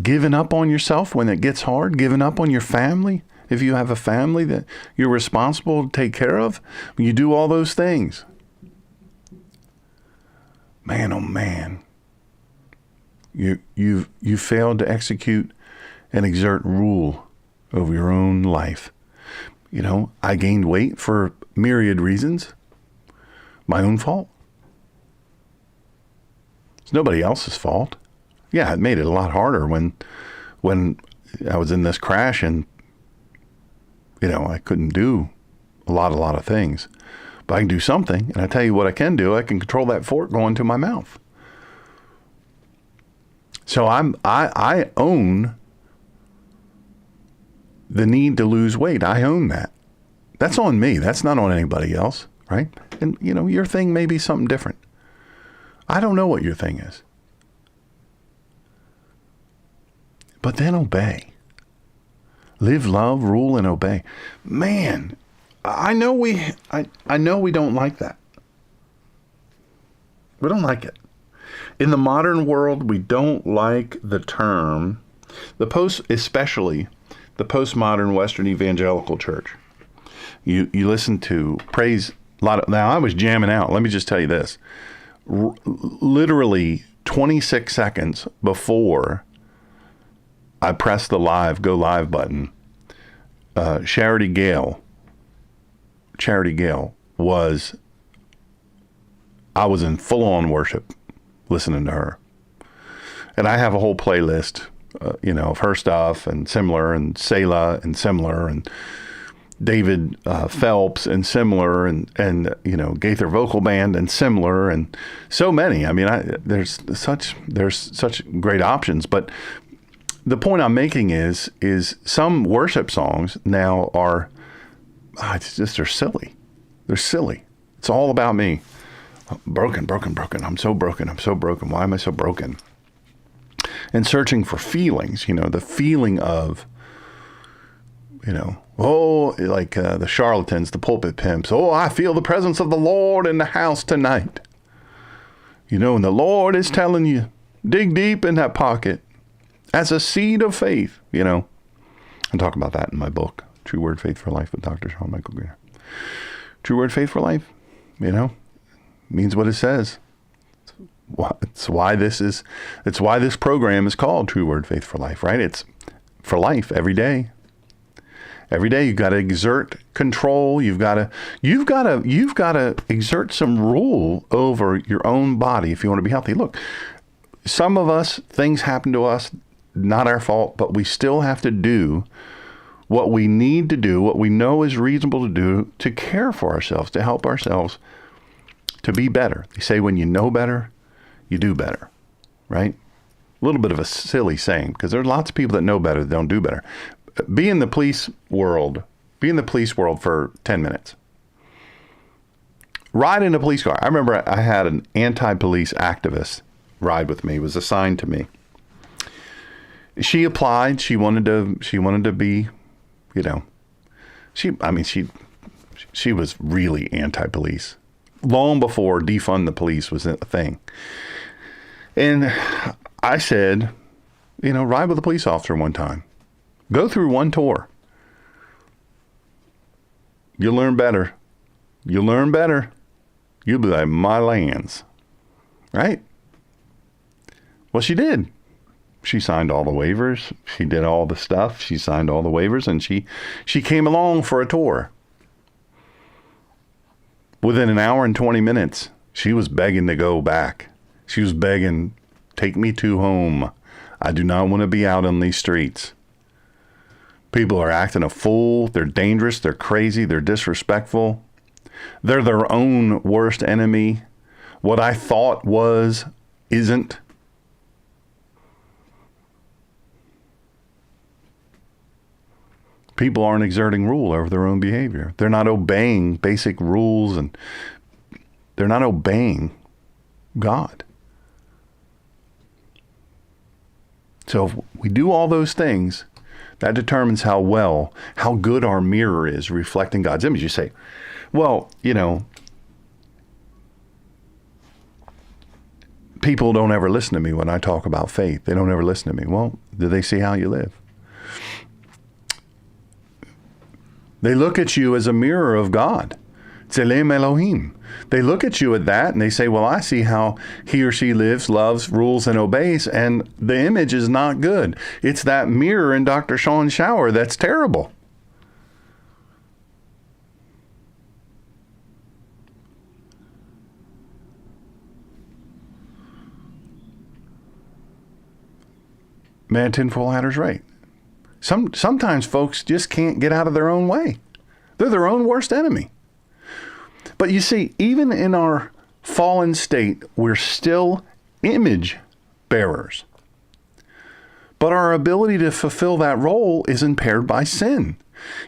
giving up on yourself when it gets hard, giving up on your family, if you have a family that you're responsible to take care of, you do all those things. Man, oh man, you failed to execute and exert rule over your own life. I gained weight for myriad reasons. My own fault. It's nobody else's fault. Yeah, it made it a lot harder when I was in this crash and, I couldn't do a lot of things. But I can do something. And I tell you what I can do. I can control that fork going to my mouth. So I own the need to lose weight. I own that. That's on me. That's not on anybody else, right? And, your thing may be something different. I don't know what your thing is. But then obey. Live, love, rule, and obey. Man, I know we don't like that. We don't like it. In the modern world, we don't like the term, especially the postmodern Western evangelical church. You listen to praise a lot of, now I was jamming out. Let me just tell you this. Literally 26 seconds before I pressed the go live button, Charity Gale I was in full on worship listening to her. And I have a whole playlist, of her stuff and similar, and Selah and similar, and David Phelps and similar, and Gaither Vocal Band and similar, and so many. I mean, there's such great options. But the point I'm making is some worship songs now are, they're silly. They're silly. It's all about me. Broken. I'm so broken. Why am I so broken? And searching for feelings, the feeling of, the charlatans, the pulpit pimps. Oh, I feel the presence of the Lord in the house tonight. And the Lord is telling you, dig deep in that pocket as a seed of faith, I talk about that in my book, True Word Faith for Life with Dr. Shawn Michael Greener. True Word Faith for Life, means what it says. It's why this program is called True Word Faith for Life, right? It's for life every day. Every day you've got to exert control. You've got to exert some rule over your own body if you want to be healthy. Look, some of us, things happen to us, not our fault, but we still have to do what we need to do, what we know is reasonable to do to care for ourselves, to help ourselves to be better. They say when you know better, you do better, right? A little bit of a silly saying, because there are lots of people that know better that don't do better. Be in the police world for 10 minutes. Ride in a police car. I remember I had an anti-police activist ride with me, was assigned to me. She applied. She wanted to be, she was really anti-police long before defund the police was a thing. And I said, ride with a police officer one time. Go through one tour. You'll learn better. You'll be like, my lands. Right? Well, she did. She signed all the waivers. She did all the stuff. She signed all the waivers, and she came along for a tour. Within an hour and 20 minutes, she was begging to go back. She was begging, take me to home. I do not want to be out on these streets. People are acting a fool. They're dangerous. They're crazy. They're disrespectful. They're their own worst enemy. What I thought isn't. People aren't exerting rule over their own behavior. They're not obeying basic rules, and they're not obeying God. So if we do all those things, that determines how good our mirror is reflecting God's image. You say, well, people don't ever listen to me when I talk about faith. They don't ever listen to me. Well, do they see how you live? They look at you as a mirror of God. Tzelem Elohim. They look at you at that and they say, well, I see how he or she lives, loves, rules, and obeys, and the image is not good. It's that mirror in Dr. Shawn's shower that's terrible. Man, tinfoil hatter's right. Sometimes folks just can't get out of their own way. They're their own worst enemy. But you see, even in our fallen state, we're still image bearers. But our ability to fulfill that role is impaired by sin.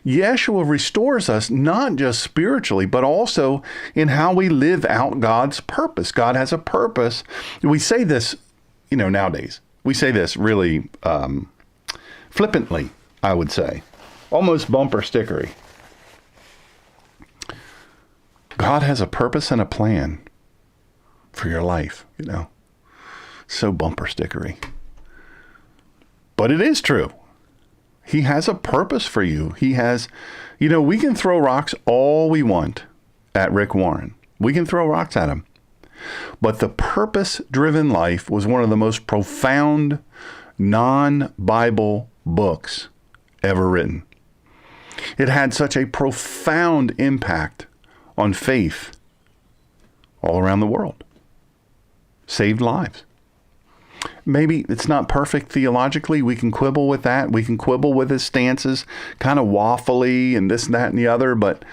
Yeshua restores us not just spiritually, but also in how we live out God's purpose. God has a purpose. We say this, nowadays. We say this really flippantly, I would say. Almost bumper stickery. God has a purpose and a plan for your life, So bumper stickery. But it is true. He has a purpose for you. He has, we can throw rocks all we want at Rick Warren. We can throw rocks at him. But the purpose-driven life was one of the most profound non-Bible books ever written. It had such a profound impact on faith all around the world. Saved lives. Maybe it's not perfect theologically. We can quibble with that. We can quibble with his stances, kind of waffly and this and that and the other. But,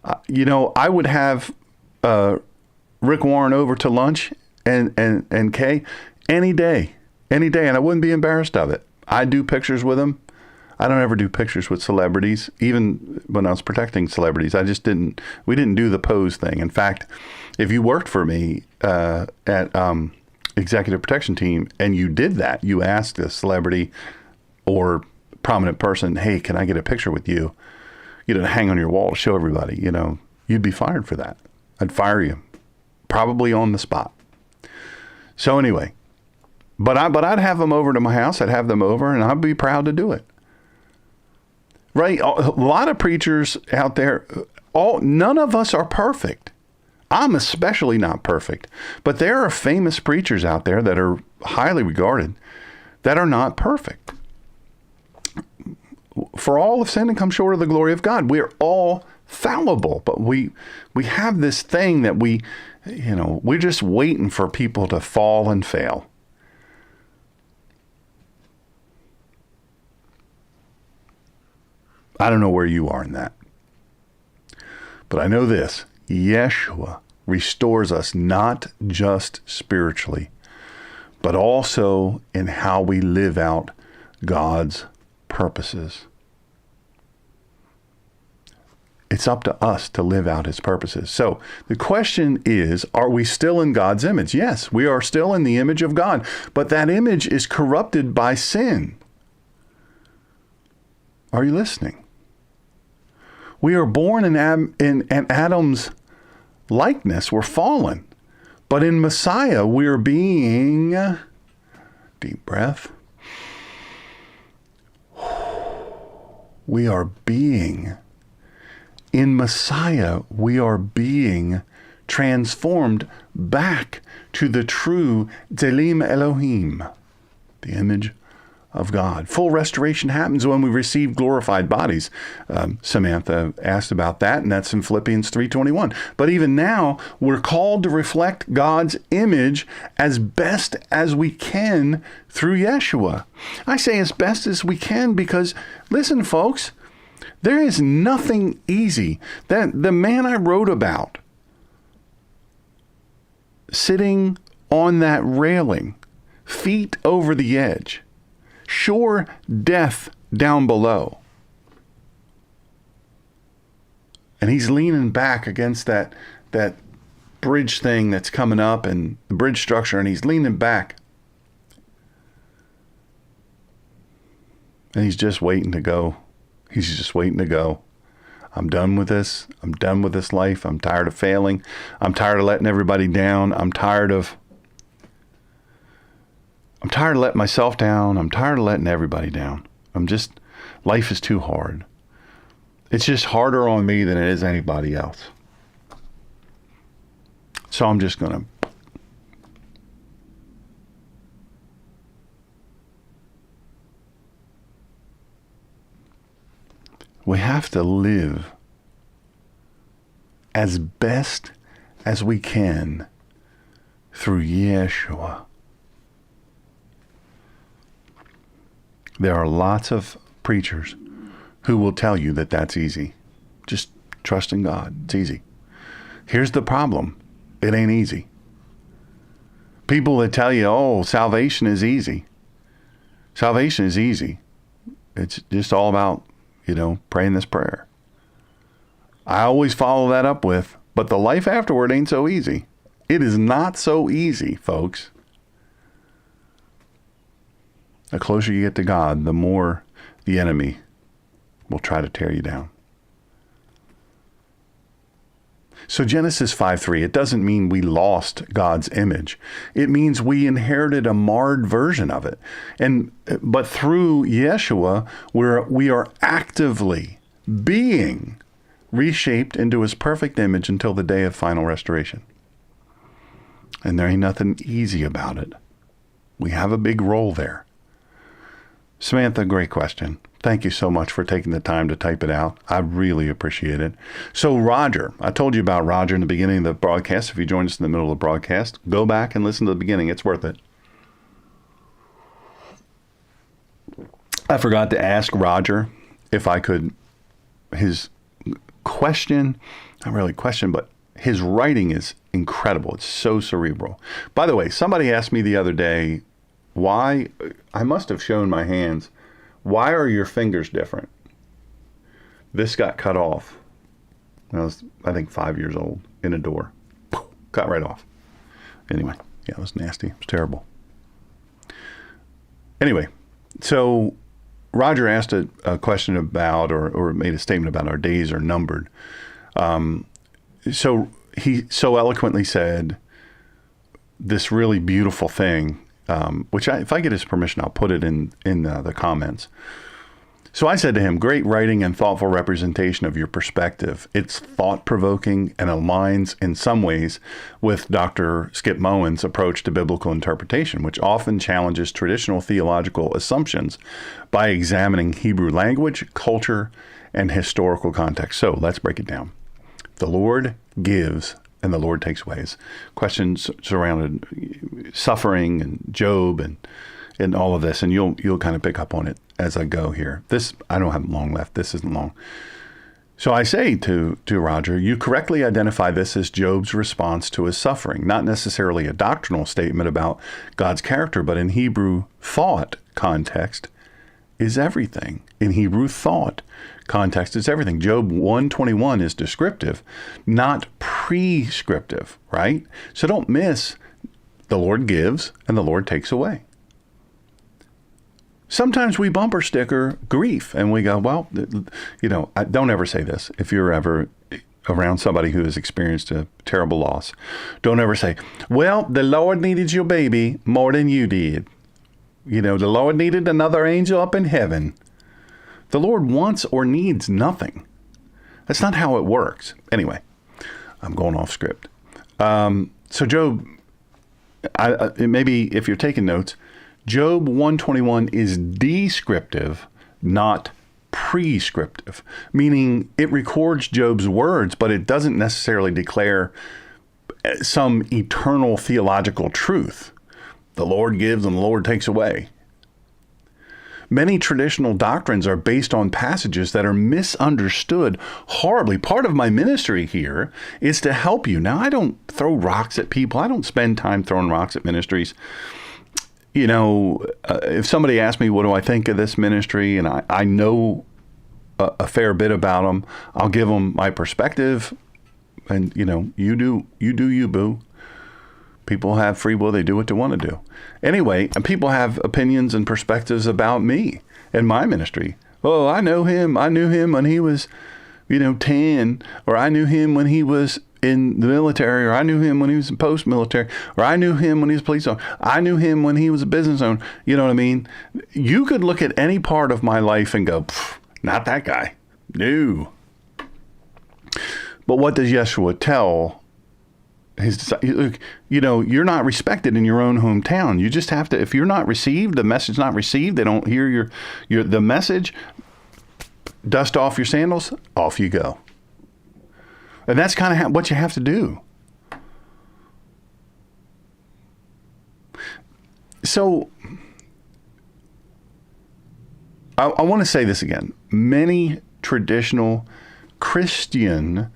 I would have Rick Warren over to lunch and Kay any day. And I wouldn't be embarrassed of it. I do pictures with him. I don't ever do pictures with celebrities, even when I was protecting celebrities. We didn't do the pose thing. In fact, if you worked for me at Executive Protection Team and you did that, you asked a celebrity or prominent person, hey, can I get a picture with you? To hang on your wall to show everybody, you'd be fired for that. I'd fire you, probably on the spot. So anyway, but I'd have them over to my house. I'd have them over and I'd be proud to do it. Right? A lot of preachers out there, none of us are perfect. I'm especially not perfect. But there are famous preachers out there that are highly regarded that are not perfect. For all have sinned and come short of the glory of God. We're all fallible, but we have this thing that we're just waiting for people to fall and fail. I don't know where you are in that. But I know this. Yeshua restores us not just spiritually, but also in how we live out God's purposes. It's up to us to live out his purposes. So the question is, are we still in God's image? Yes, we are still in the image of God, but that image is corrupted by sin. Are you listening? We are born in Adam's likeness. We're fallen. But in Messiah, we're being, deep breath. In Messiah, we are being transformed back to the true Tzelem Elohim, the image of God. Full restoration happens when we receive glorified bodies. Samantha asked about that, and that's in Philippians 3:21. But even now, we're called to reflect God's image as best as we can through Yeshua. I say as best as we can because, listen, folks, there is nothing easy. The man I wrote about, sitting on that railing, feet over the edge, sure death down below. And he's leaning back against that bridge thing that's coming up and the bridge structure, and he's leaning back. And he's just waiting to go. He's just waiting to go. I'm done with this. I'm done with this life. I'm tired of failing. I'm tired of letting everybody down. I'm tired of letting myself down. I'm tired of letting everybody down. Life is too hard. It's just harder on me than it is anybody else. So I'm just going to we have to live as best as we can through Yeshua. There are lots of preachers who will tell you that that's easy. Just trust in God. It's easy. Here's the problem. It ain't easy. People that tell you, oh, salvation is easy. Salvation is easy. It's just all about, praying this prayer. I always follow that up with, but the life afterward ain't so easy. It is not so easy, folks. The closer you get to God, the more the enemy will try to tear you down. So Genesis 5:3, it doesn't mean we lost God's image. It means we inherited a marred version of it. But through Yeshua, we are actively being reshaped into his perfect image until the day of final restoration. And there ain't nothing easy about it. We have a big role there. Samantha, great question. Thank you so much for taking the time to type it out. I really appreciate it. So Roger, I told you about Roger in the beginning of the broadcast. If you joined us in the middle of the broadcast, go back and listen to the beginning. It's worth it. I forgot to ask Roger if I could, his question, not really question, but his writing is incredible. It's so cerebral. By the way, somebody asked me the other day, why, I must have shown my hands, why are your fingers different? This got cut off when I was, I think, 5 years old in a door. Cut right off. Anyway, yeah, it was nasty. It was terrible. Anyway, so Roger asked a question about, or made a statement about our days are numbered. So he so eloquently said this really beautiful thing, which if I get his permission, I'll put it in the comments. So I said to him, great writing and thoughtful representation of your perspective. It's thought-provoking and aligns in some ways with Dr. Skip Moen's approach to biblical interpretation, which often challenges traditional theological assumptions by examining Hebrew language, culture, and historical context. So let's break it down. The Lord gives and the Lord takes away. Questions surrounded suffering and Job and all of this, and you'll kind of pick up on it as I go here. This, I don't have long left. This isn't long. So I say to Roger, you correctly identify this as Job's response to his suffering, not necessarily a doctrinal statement about God's character, but in Hebrew thought context is everything. In Hebrew thought, context is everything. Job 1:21 is descriptive, not prescriptive, right? So don't miss the Lord gives and the Lord takes away. Sometimes we bumper sticker grief and we go, well, don't ever say this. If you're ever around somebody who has experienced a terrible loss, don't ever say, well, the Lord needed your baby more than you did. The Lord needed another angel up in heaven. The Lord wants or needs nothing. That's not how it works. Anyway, I'm going off script. So Job, maybe if you're taking notes, Job 1:21 is descriptive, not prescriptive, meaning it records Job's words, but it doesn't necessarily declare some eternal theological truth. The Lord gives and the Lord takes away. Many traditional doctrines are based on passages that are misunderstood horribly. Part of my ministry here is to help you. Now, I don't throw rocks at people. I don't spend time throwing rocks at ministries. If somebody asks me, what do I think of this ministry? And I know a fair bit about them, I'll give them my perspective. And, you do you, boo. People have free will. They do what they want to do. Anyway, and people have opinions and perspectives about me and my ministry. Oh, I know him. I knew him when he was, 10, or I knew him when he was in the military, or I knew him when he was post-military, or I knew him when he was a police officer. I knew him when he was a business owner. You know what I mean? You could look at any part of my life and go, not that guy. No. But what does Yeshua tell his disciples? You're not respected in your own hometown. You just have to, if you're not received, the message not received, they don't hear the message, dust off your sandals, off you go. And that's kind of what you have to do. So I want to say this again. Many traditional Christian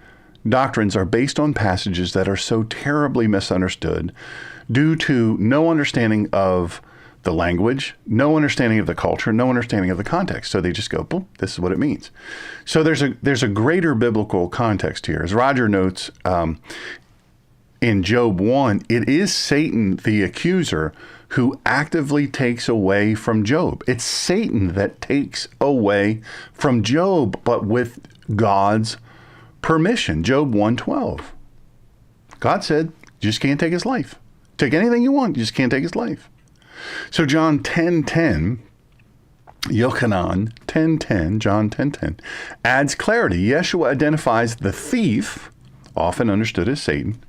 doctrines are based on passages that are so terribly misunderstood due to no understanding of the language, no understanding of the culture, no understanding of the context. So they just go, boom, this is what it means. So there's a greater biblical context here. As Roger notes in Job 1, it is Satan, the accuser, who actively takes away from Job. It's Satan that takes away from Job, but with God's permission. Job 1:12. God said, you just can't take his life. Take anything you want, you just can't take his life. So John 10:10, Yochanan 10:10, John 10:10, adds clarity. Yeshua identifies the thief, often understood as Satan,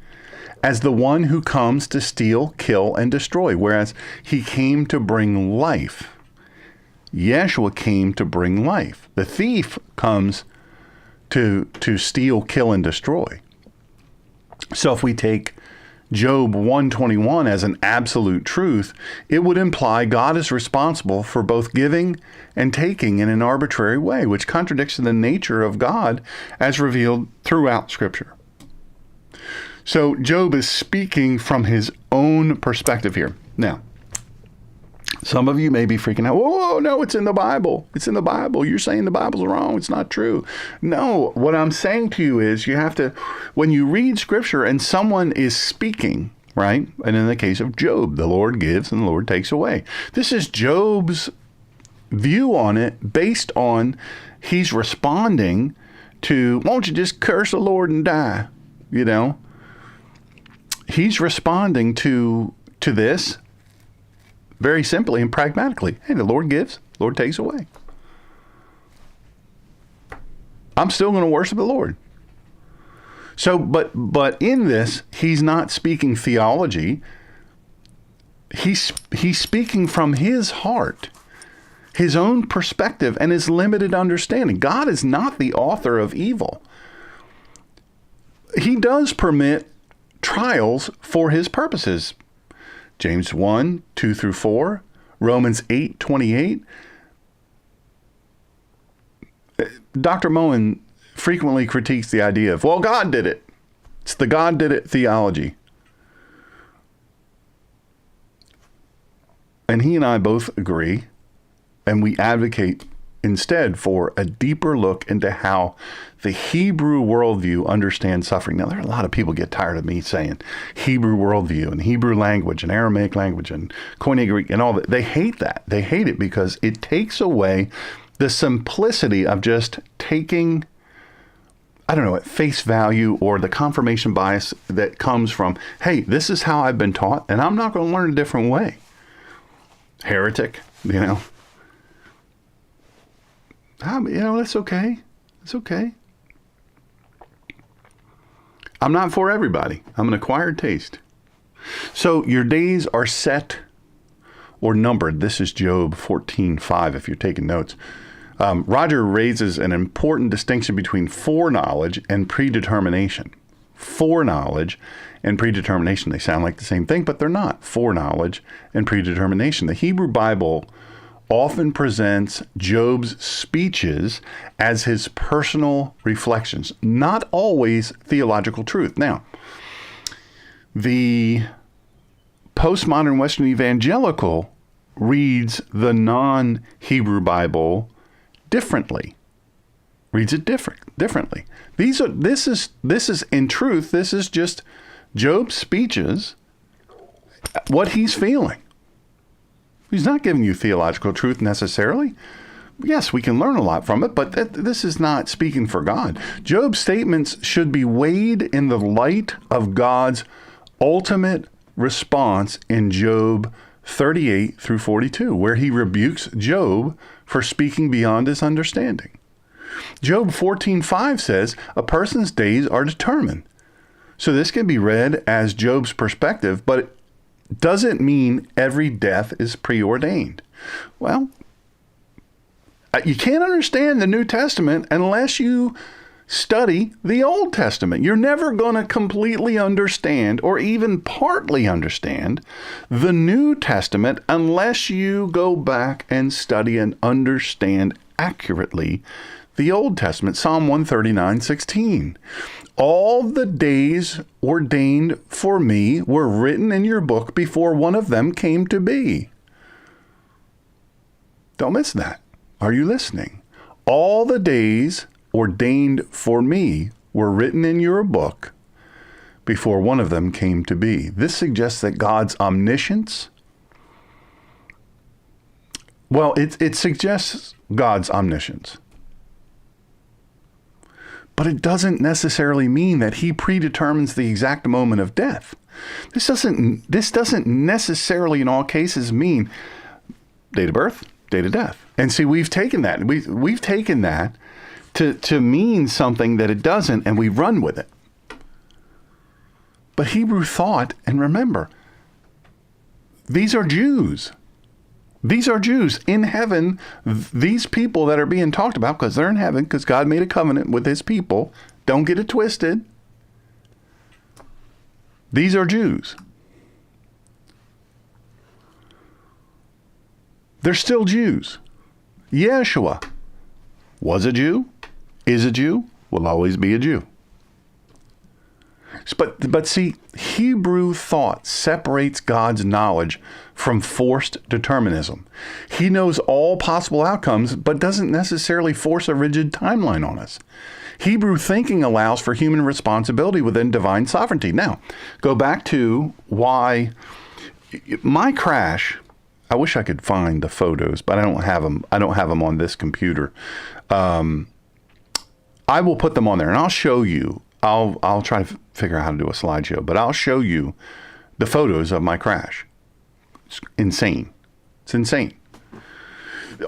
as the one who comes to steal, kill, and destroy, whereas he came to bring life. Yeshua came to bring life. The thief comes to steal, kill, and destroy. So if we take Job 1:21 as an absolute truth, it would imply God is responsible for both giving and taking in an arbitrary way, which contradicts the nature of God as revealed throughout Scripture. So Job is speaking from his own perspective here. Now, some of you may be freaking out. Whoa, no, it's in the Bible. It's in the Bible. You're saying the Bible's wrong. It's not true. No, what I'm saying to you is you have to, when you read Scripture and someone is speaking, right? And in the case of Job, the Lord gives and the Lord takes away. This is Job's view on it based on he's responding to, won't you just curse the Lord and die? You know? He's responding to this very simply and pragmatically. Hey, the Lord gives, the Lord takes away. I'm still going to worship the Lord. So, but in this, he's not speaking theology. He's speaking from his heart, his own perspective, and his limited understanding. God is not the author of evil. He does permit trials for his purposes. James 1:2-4, Romans 8:28. Dr. Moen frequently critiques the idea of, well, God did it. It's the God did it theology. And he and I both agree, and we advocate instead for a deeper look into how the Hebrew worldview understands suffering. Now, there are a lot of people get tired of me saying Hebrew worldview and Hebrew language and Aramaic language and Koine Greek and all that. They hate that. They hate it because it takes away the simplicity of just taking, I don't know, at face value, or the confirmation bias that comes from, hey, this is how I've been taught, and I'm not going to learn a different way. Heretic, you know. That's okay. It's okay. I'm not for everybody. I'm an acquired taste. So your days are set or numbered. This is Job 14:5, if you're taking notes. Roger raises an important distinction between foreknowledge and predetermination. Foreknowledge and predetermination, they sound like the same thing, but they're not. Foreknowledge and predetermination. The Hebrew Bible often presents Job's speeches as his personal reflections, not always theological truth. Now, the postmodern Western evangelical reads the non-Hebrew Bible differently, reads it differently. This is in truth, this is just Job's speeches, what he's feeling. He's not giving you theological truth necessarily. Yes, we can learn a lot from it, but this is not speaking for God. Job's statements should be weighed in the light of God's ultimate response in Job 38-42, where he rebukes Job for speaking beyond his understanding. Job 14:5 says, a person's days are determined. So this can be read as Job's perspective, but it doesn't mean every death is preordained. Well, you can't understand the New Testament unless you study the Old Testament. You're never going to completely understand or even partly understand the New Testament unless you go back and study and understand accurately the Old Testament. Psalm 139:16. All the days ordained for me were written in your book before one of them came to be. Don't miss that. Are you listening? All the days ordained for me were written in your book before one of them came to be. This suggests that God's omniscience, it suggests God's omniscience. but it doesn't necessarily mean that he predetermines the exact moment of death. This doesn't necessarily in all cases mean date of birth, date of death. And see, we've taken that. We've taken that to mean something that it doesn't, and we run with it. But Hebrew thought, and remember, these are Jews. These are Jews in heaven. These people that are being talked about, because they're in heaven, because God made a covenant with his people. Don't get it twisted. These are Jews. They're still Jews. Yeshua was a Jew, is a Jew, will always be a Jew. But see, Hebrew thought separates God's knowledge from forced determinism. He knows all possible outcomes, but doesn't necessarily force a rigid timeline on us. Hebrew thinking allows for human responsibility within divine sovereignty. Now, go back to why my crash. I wish I could find the photos, but I don't have them. I don't have them on this computer. I will put them on there, and I'll show you. I'll try to figure out how to do a slideshow, but I'll show you the photos of my crash. It's insane. It's insane.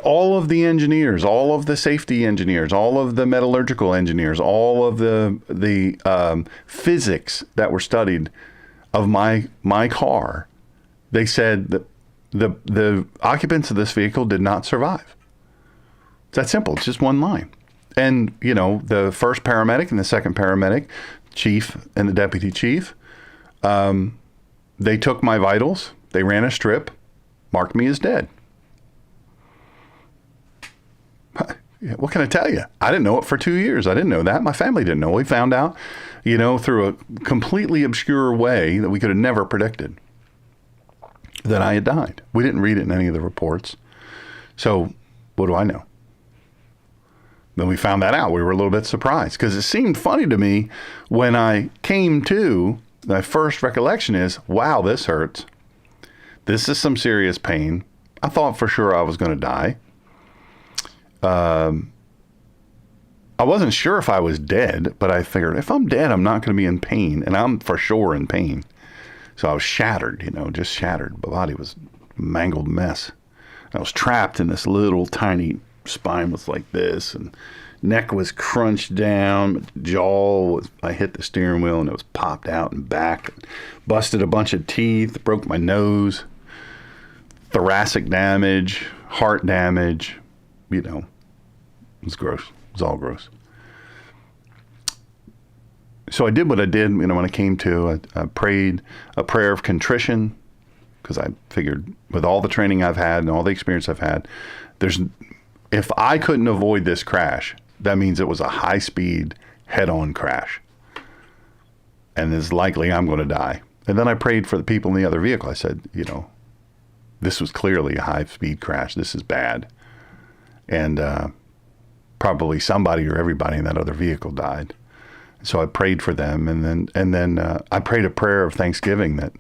All of the engineers, all of the safety engineers, all of the metallurgical engineers, all of the physics that were studied of my car, they said that the occupants of this vehicle did not survive. It's that simple. It's just one line. And, you know, the first paramedic and the second paramedic, chief and the deputy chief, they took my vitals. They ran a strip, marked me as dead. What can I tell you? I didn't know it for 2 years. I didn't know that. My family didn't know. We found out, you know, through a completely obscure way that we could have never predicted that I had died. We didn't read it in any of the reports. So what do I know? Then we found that out. We were a little bit surprised because it seemed funny to me when I came to, my first recollection is, wow, this hurts. This is some serious pain. I thought for sure I was going to die. I wasn't sure if I was dead, but I figured if I'm dead, I'm not going to be in pain, and I'm for sure in pain. So I was shattered, you know, just shattered. My body was a mangled mess. I was trapped in this little tiny spine was like this, and neck was crunched down, jaw was, I hit the steering wheel and it was popped out and back, busted a bunch of teeth, broke my nose, thoracic damage, heart damage, you know, it was gross. It was all gross. So I did what I did, you know, when I came to, I prayed a prayer of contrition, because I figured with all the training I've had and all the experience I've had, if I couldn't avoid this crash, that means it was a high-speed, head-on crash. And it's likely I'm going to die. And then I prayed for the people in the other vehicle. I said, you know, this was clearly a high-speed crash. This is bad. And probably somebody or everybody in that other vehicle died. So I prayed for them. And then I prayed a prayer of thanksgiving that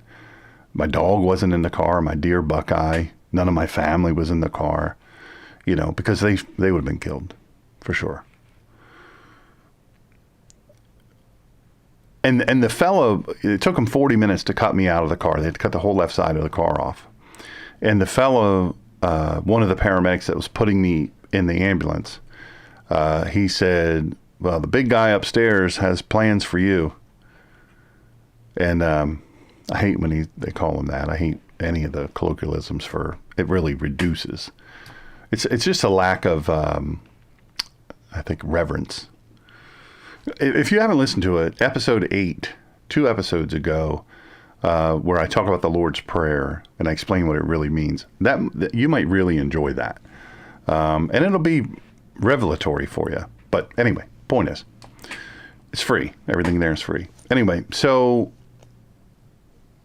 my dog wasn't in the car, my dear Buckeye. None of my family was in the car. You know, because they would have been killed, for sure. And the fellow, it took him 40 minutes to cut me out of the car. They had to cut the whole left side of the car off. And the fellow, one of the paramedics that was putting me in the ambulance, he said, well, the big guy upstairs has plans for you. And I hate when they call him that. I hate any of the colloquialisms for, it really reduces. It's just a lack of, I think, reverence. If you haven't listened to it, episode 8, 2 episodes ago, where I talk about the Lord's Prayer and I explain what it really means, that you might really enjoy that. And it'll be revelatory for you. But anyway, point is, it's free. Everything there is free. Anyway, so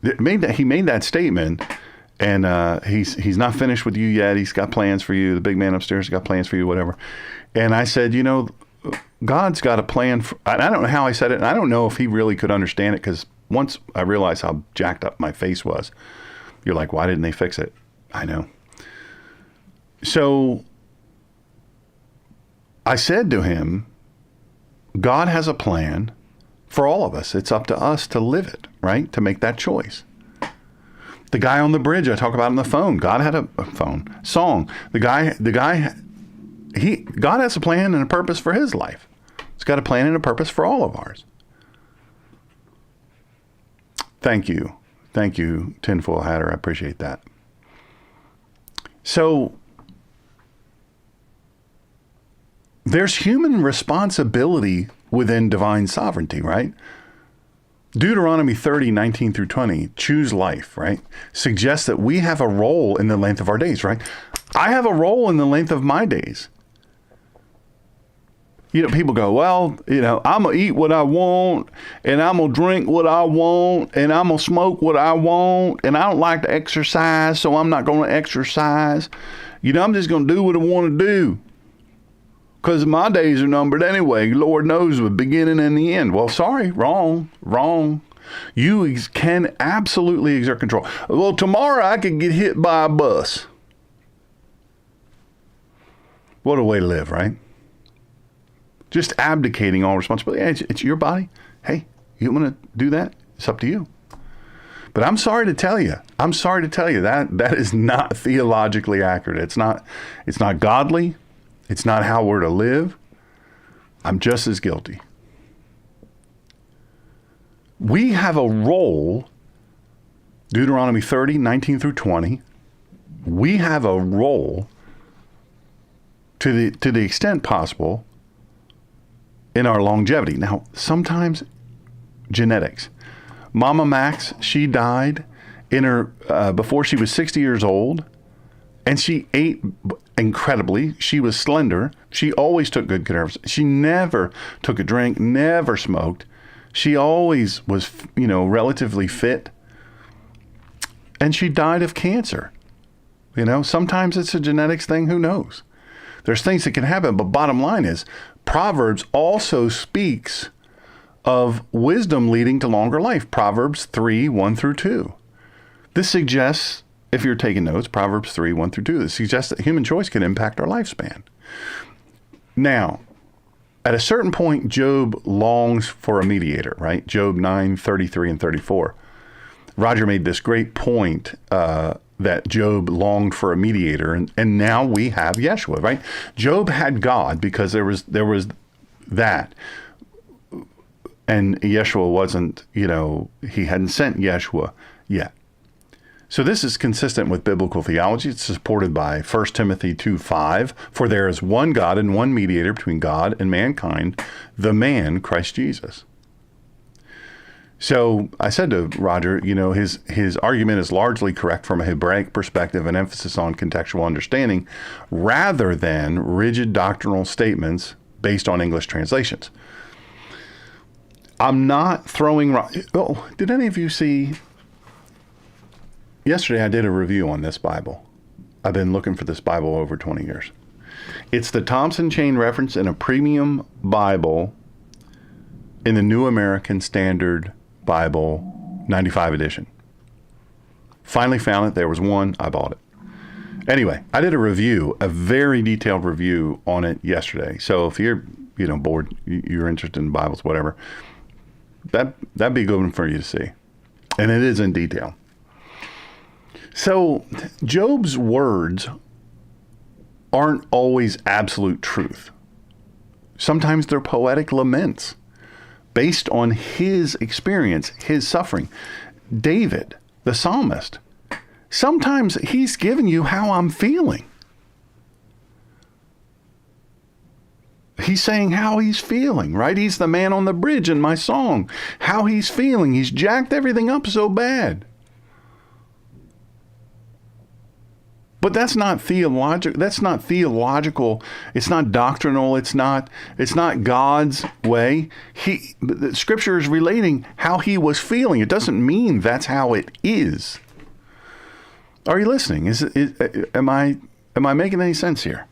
he made that statement. And he's not finished with you yet. He's got plans for you. The big man upstairs has got plans for you, whatever. And I said, you know, God's got a plan. I don't know how I said it. And I don't know if he really could understand it, because once I realized how jacked up my face was, you're like, why didn't they fix it? I know. So I said to him, God has a plan for all of us. It's up to us to live it, right? To make that choice. The guy on the bridge I talk about on the phone, God had a phone song. God has a plan and a purpose for his life. He's got a plan and a purpose for all of ours. Thank you. Thank you, Tinfoil Hatter. I appreciate that. So there's human responsibility within divine sovereignty, right? Deuteronomy 30:19 through 20, choose life, right? Suggests that we have a role in the length of our days, right? I have a role in the length of my days. People go, well, I'm going to eat what I want, and I'm going to drink what I want, and I'm going to smoke what I want, and I don't like to exercise, so I'm not going to exercise. I'm just going to do what I want to do. Because my days are numbered anyway. Lord knows the beginning and the end. Well, sorry, wrong. You can absolutely exert control. Well, tomorrow I could get hit by a bus. What a way to live, right? Just abdicating all responsibility. Hey, it's your body. Hey, you want to do that? It's up to you. But I'm sorry to tell you that is not theologically accurate. It's not godly. It's not how we're to live. I'm just as guilty. We have a role, Deuteronomy 30:19 through 20. We have a role to the extent possible in our longevity. Now, sometimes genetics. Mama Max, she died in her before she was 60 years old, and she ate incredibly. She was slender. She always took good care of herself. She never took a drink, never smoked. She always was, relatively fit. And she died of cancer. Sometimes it's a genetics thing. Who knows? There's things that can happen. But bottom line is, Proverbs also speaks of wisdom leading to longer life. Proverbs 3:1 through 2. This suggests, if you're taking notes, Proverbs 3:1 through 2, this suggests that human choice can impact our lifespan. Now, at a certain point, Job longs for a mediator, right? Job 9:33 and 34. Roger made this great point that Job longed for a mediator, and now we have Yeshua, right? Job had God because there was that. And Yeshua wasn't, he hadn't sent Yeshua yet. So this is consistent with biblical theology. It's supported by 1 Timothy 2:5. For there is one God and one mediator between God and mankind, the man, Christ Jesus. So I said to Roger, his argument is largely correct from a Hebraic perspective, an emphasis on contextual understanding rather than rigid doctrinal statements based on English translations. I'm not throwing... did any of you see... Yesterday, I did a review on this Bible. I've been looking for this Bible over 20 years. It's the Thompson Chain reference in a premium Bible in the New American Standard Bible 95 edition. Finally found it. There was one. I bought it. Anyway, I did a very detailed review on it yesterday. So if you're, bored, you're interested in Bibles, whatever, that'd be a good one for you to see. And it is in detail. So Job's words aren't always absolute truth. Sometimes they're poetic laments based on his experience, his suffering. David, the psalmist, sometimes he's giving you how I'm feeling. He's saying how he's feeling, right? He's the man on the bridge in my song. How he's feeling. He's jacked everything up so bad. But that's not theological. That's not theological. It's not doctrinal. It's not God's way. The Scripture is relating how he was feeling. It doesn't mean that's how it is. Are you listening? Am I making any sense here?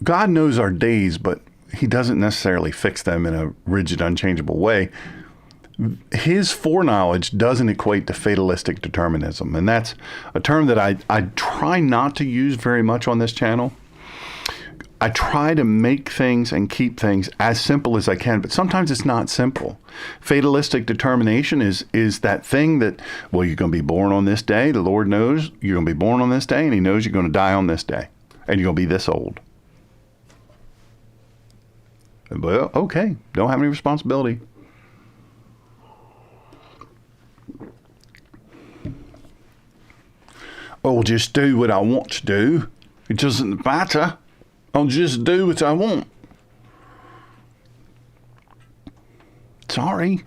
God knows our days, but he doesn't necessarily fix them in a rigid, unchangeable way. his foreknowledge doesn't equate to fatalistic determinism. And that's a term that I try not to use very much on this channel. I try to make things and keep things as simple as I can, but sometimes it's not simple. Fatalistic determination is that thing that, well, you're going to be born on this day. The Lord knows you're going to be born on this day, and he knows you're going to die on this day, and you're going to be this old. Well, okay, don't have any responsibility. I'll just do what I want to do. It doesn't matter. I'll just do what I want. Sorry.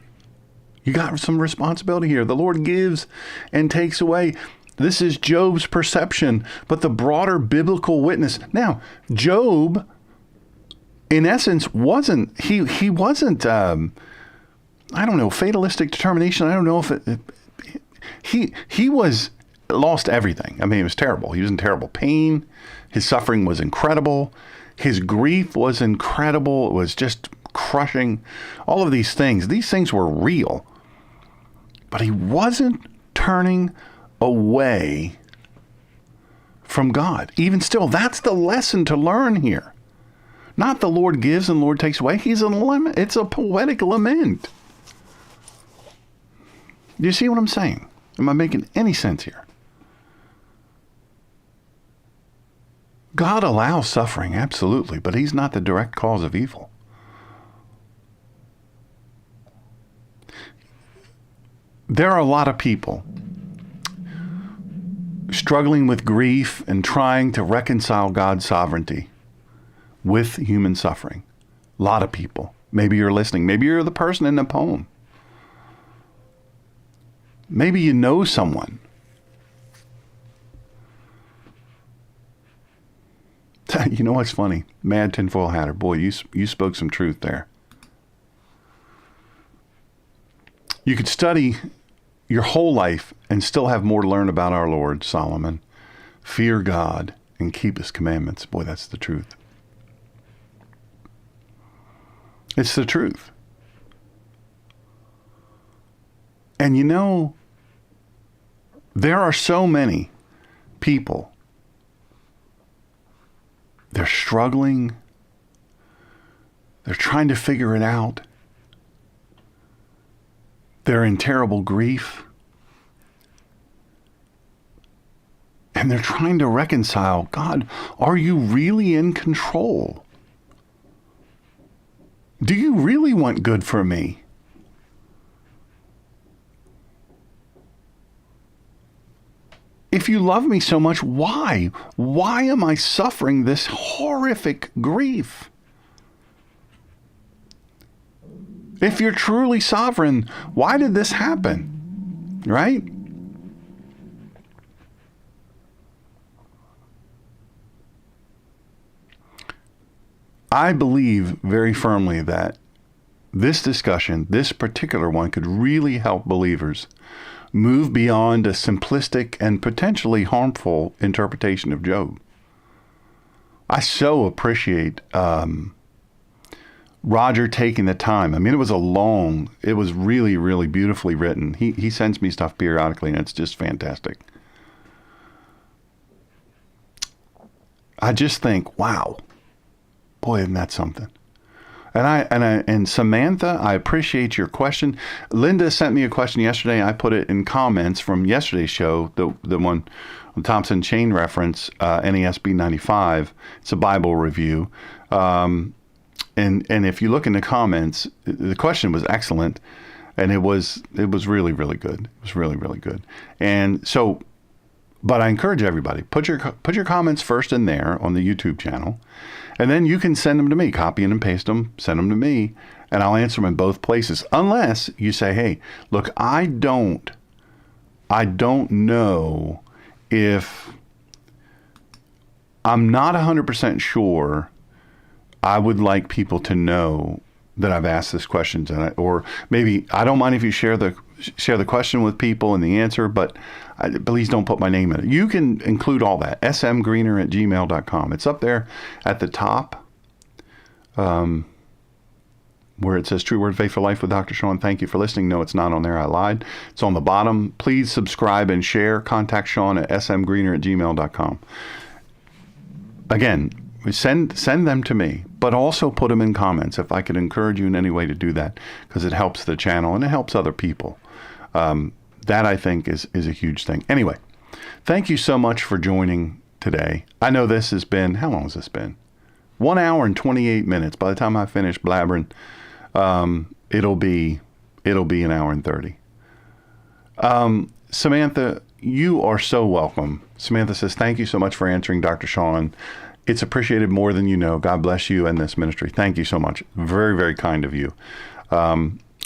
You got some responsibility here. The Lord gives and takes away. This is Job's perception, but the broader biblical witness. Now, Job, in essence, wasn't I don't know, fatalistic determination. I don't know if he was lost everything. I mean, it was terrible. He was in terrible pain. His suffering was incredible. His grief was incredible. It was just crushing. All of these things were real. But he wasn't turning away from God. Even still, that's the lesson to learn here. Not the Lord gives and the Lord takes away. It's a poetic lament. Do you see what I'm saying? Am I making any sense here? God allows suffering, absolutely, but he's not the direct cause of evil. There are a lot of people struggling with grief and trying to reconcile God's sovereignty with human suffering. A lot of people. Maybe you're listening. Maybe you're the person in the poem. Maybe you know someone. You know what's funny? Mad tinfoil hatter. Boy, you spoke some truth there. You could study your whole life and still have more to learn about our Lord, Solomon. Fear God and keep his commandments. Boy, that's the truth. It's the truth. And you know, there are so many people. They're struggling. They're trying to figure it out. They're in terrible grief. And they're trying to reconcile, God, are you really in control? Do you really want good for me? If you love me so much, why? Why am I suffering this horrific grief? If you're truly sovereign, why did this happen? Right? I believe very firmly that this discussion, this particular one, could really help believers move beyond a simplistic and potentially harmful interpretation of Job. I so appreciate Roger taking the time. I mean, it was really, really beautifully written. He sends me stuff periodically, and it's just fantastic. I just think, wow, boy, isn't that something? And Samantha, I appreciate your question. Linda sent me a question yesterday. I put it in comments from yesterday's show, the one on Thompson Chain Reference, NASB 95. It's a Bible review. And if you look in the comments, the question was excellent, and it was really, really good. It was really, really good. And so, but I encourage everybody, put your comments first in there on the YouTube channel. And then you can send them to me, copy and paste them, send them to me, and I'll answer them in both places. Unless you say, hey, look, I don't know if I'm not 100% sure I would like people to know that I've asked this question, or maybe I don't mind if you share the question with people and the answer, but please don't put my name in it. You can include all that. smgreener@gmail.com. It's up there at the top. where it says True Word Faith for Life with Dr. Shawn. Thank you for listening. No, it's not on there. I lied. It's on the bottom. Please subscribe and share. Contact Shawn at smgreener@gmail.com. Again, send them to me, but also put them in comments if I could encourage you in any way to do that, because it helps the channel and it helps other people. That I think is a huge thing. Anyway, thank you so much for joining today. I know this has been, how long has this been? 1 hour and 28 minutes. By the time I finish blabbering, it'll be an hour and 30. Samantha, you are so welcome. Samantha says, thank you so much for answering, Dr. Shawn. It's appreciated more than you know. God bless you and this ministry. Thank you so much. Very, very kind of you.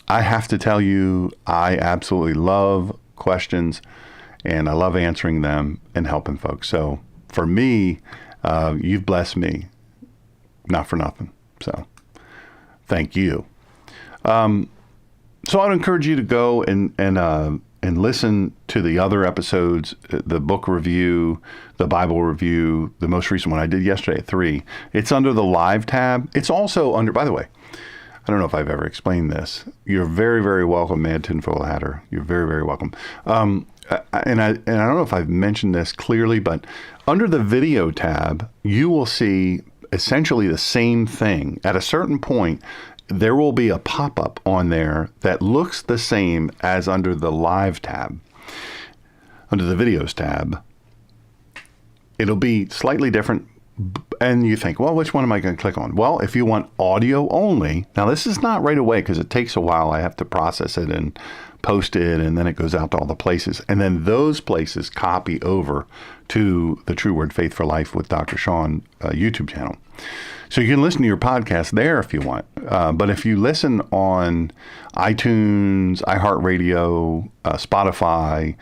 I have to tell you, I absolutely love questions, and I love answering them and helping folks. So for me, you've blessed me, not for nothing. So thank you. So I'd encourage you to go and listen to the other episodes, the book review, the Bible review, the most recent one I did yesterday at 3. It's under the live tab. It's also under, by the way, I don't know if I've ever explained this. You're very, very welcome, Mad Tinfoil Hatter. You're very, very welcome. And I don't know if I've mentioned this clearly, but under the video tab, you will see essentially the same thing. At a certain point, there will be a pop-up on there that looks the same as under the live tab. Under the videos tab, it'll be slightly different. And you think, well, which one am I going to click on? Well, if you want audio only, now this is not right away because it takes a while. I have to process it and post it, and then it goes out to all the places. And then those places copy over to the True Word Faith for Life with Dr. Shawn YouTube channel. So you can listen to your podcast there if you want. But if you listen on iTunes, iHeartRadio, Spotify,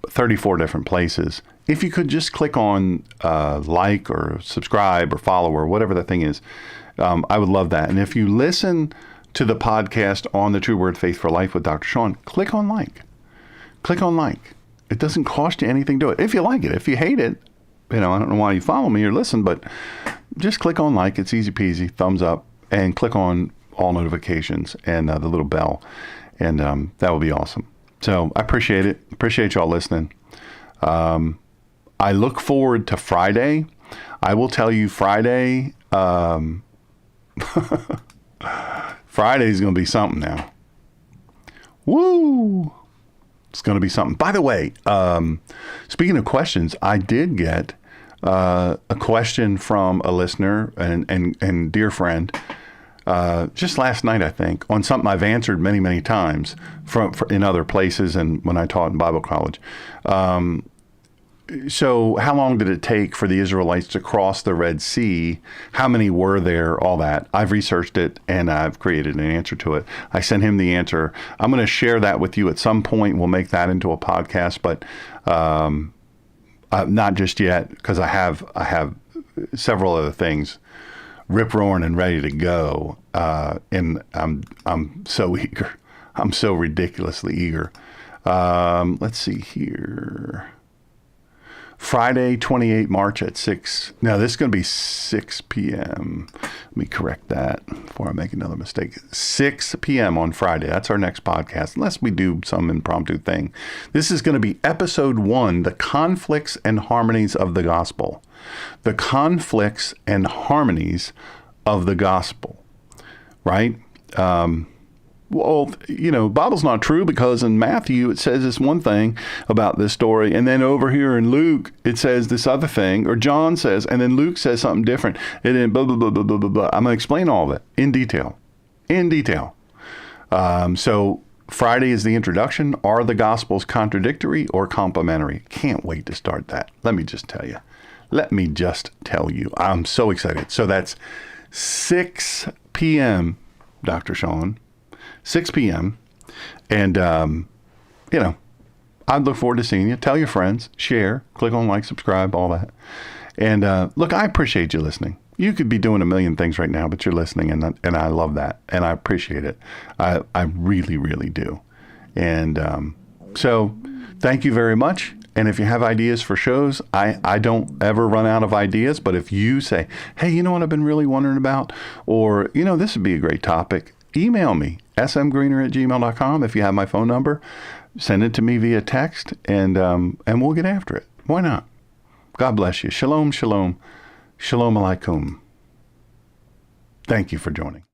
34 different places, if you could just click on like or subscribe or follow or whatever the thing is, I would love that. And if you listen to the podcast on the True Word Faith for Life with Dr. Shawn, click on like. Click on like. It doesn't cost you anything to do it. If you like it. If you hate it, I don't know why you follow me or listen, but just click on like. It's easy peasy. Thumbs up. And click on all notifications and the little bell. And that would be awesome. So I appreciate it. Appreciate y'all listening. I look forward to Friday. I will tell you Friday, Friday's going to be something now. Woo! It's going to be something. By the way, speaking of questions, I did get a question from a listener and dear friend just last night, I think, on something I've answered many, many times in other places and when I taught in Bible college. So how long did it take for the Israelites to cross the Red Sea? How many were there? All that. I've researched it and I've created an answer to it. I sent him the answer. I'm going to share that with you at some point. We'll make that into a podcast, but not just yet, because I have several other things rip-roaring and ready to go. And I'm so eager. I'm so ridiculously eager. Let's see here. Friday, 28 March at 6. Now, this is going to be 6 p.m. Let me correct that before I make another mistake. 6 p.m. on Friday. That's our next podcast, unless we do some impromptu thing. This is going to be episode 1, The Conflicts and Harmonies of the Gospel. The conflicts and harmonies of the gospel, right? Well, Bible's not true because in Matthew it says this one thing about this story, and then over here in Luke it says this other thing, or John says, and then Luke says something different, and then blah, blah, blah, blah, blah, blah, blah. I'm going to explain all of it in detail. So Friday is the introduction. Are the Gospels contradictory or complementary? Can't wait to start that. Let me just tell you. I'm so excited. So that's 6 p.m., Dr. Shawn. 6 p.m. And, I'd look forward to seeing you. Tell your friends, share, click on like, subscribe, all that. And look, I appreciate you listening. You could be doing a million things right now, but you're listening, and I love that, and I appreciate it. I really, really do. And so thank you very much. And if you have ideas for shows, I don't ever run out of ideas. But if you say, hey, you know what I've been really wondering about? Or, this would be a great topic. email me, smgreener@gmail.com. If you have my phone number, send it to me via text, and we'll get after it. Why not? God bless you. Shalom, shalom. Shalom alaikum. Thank you for joining.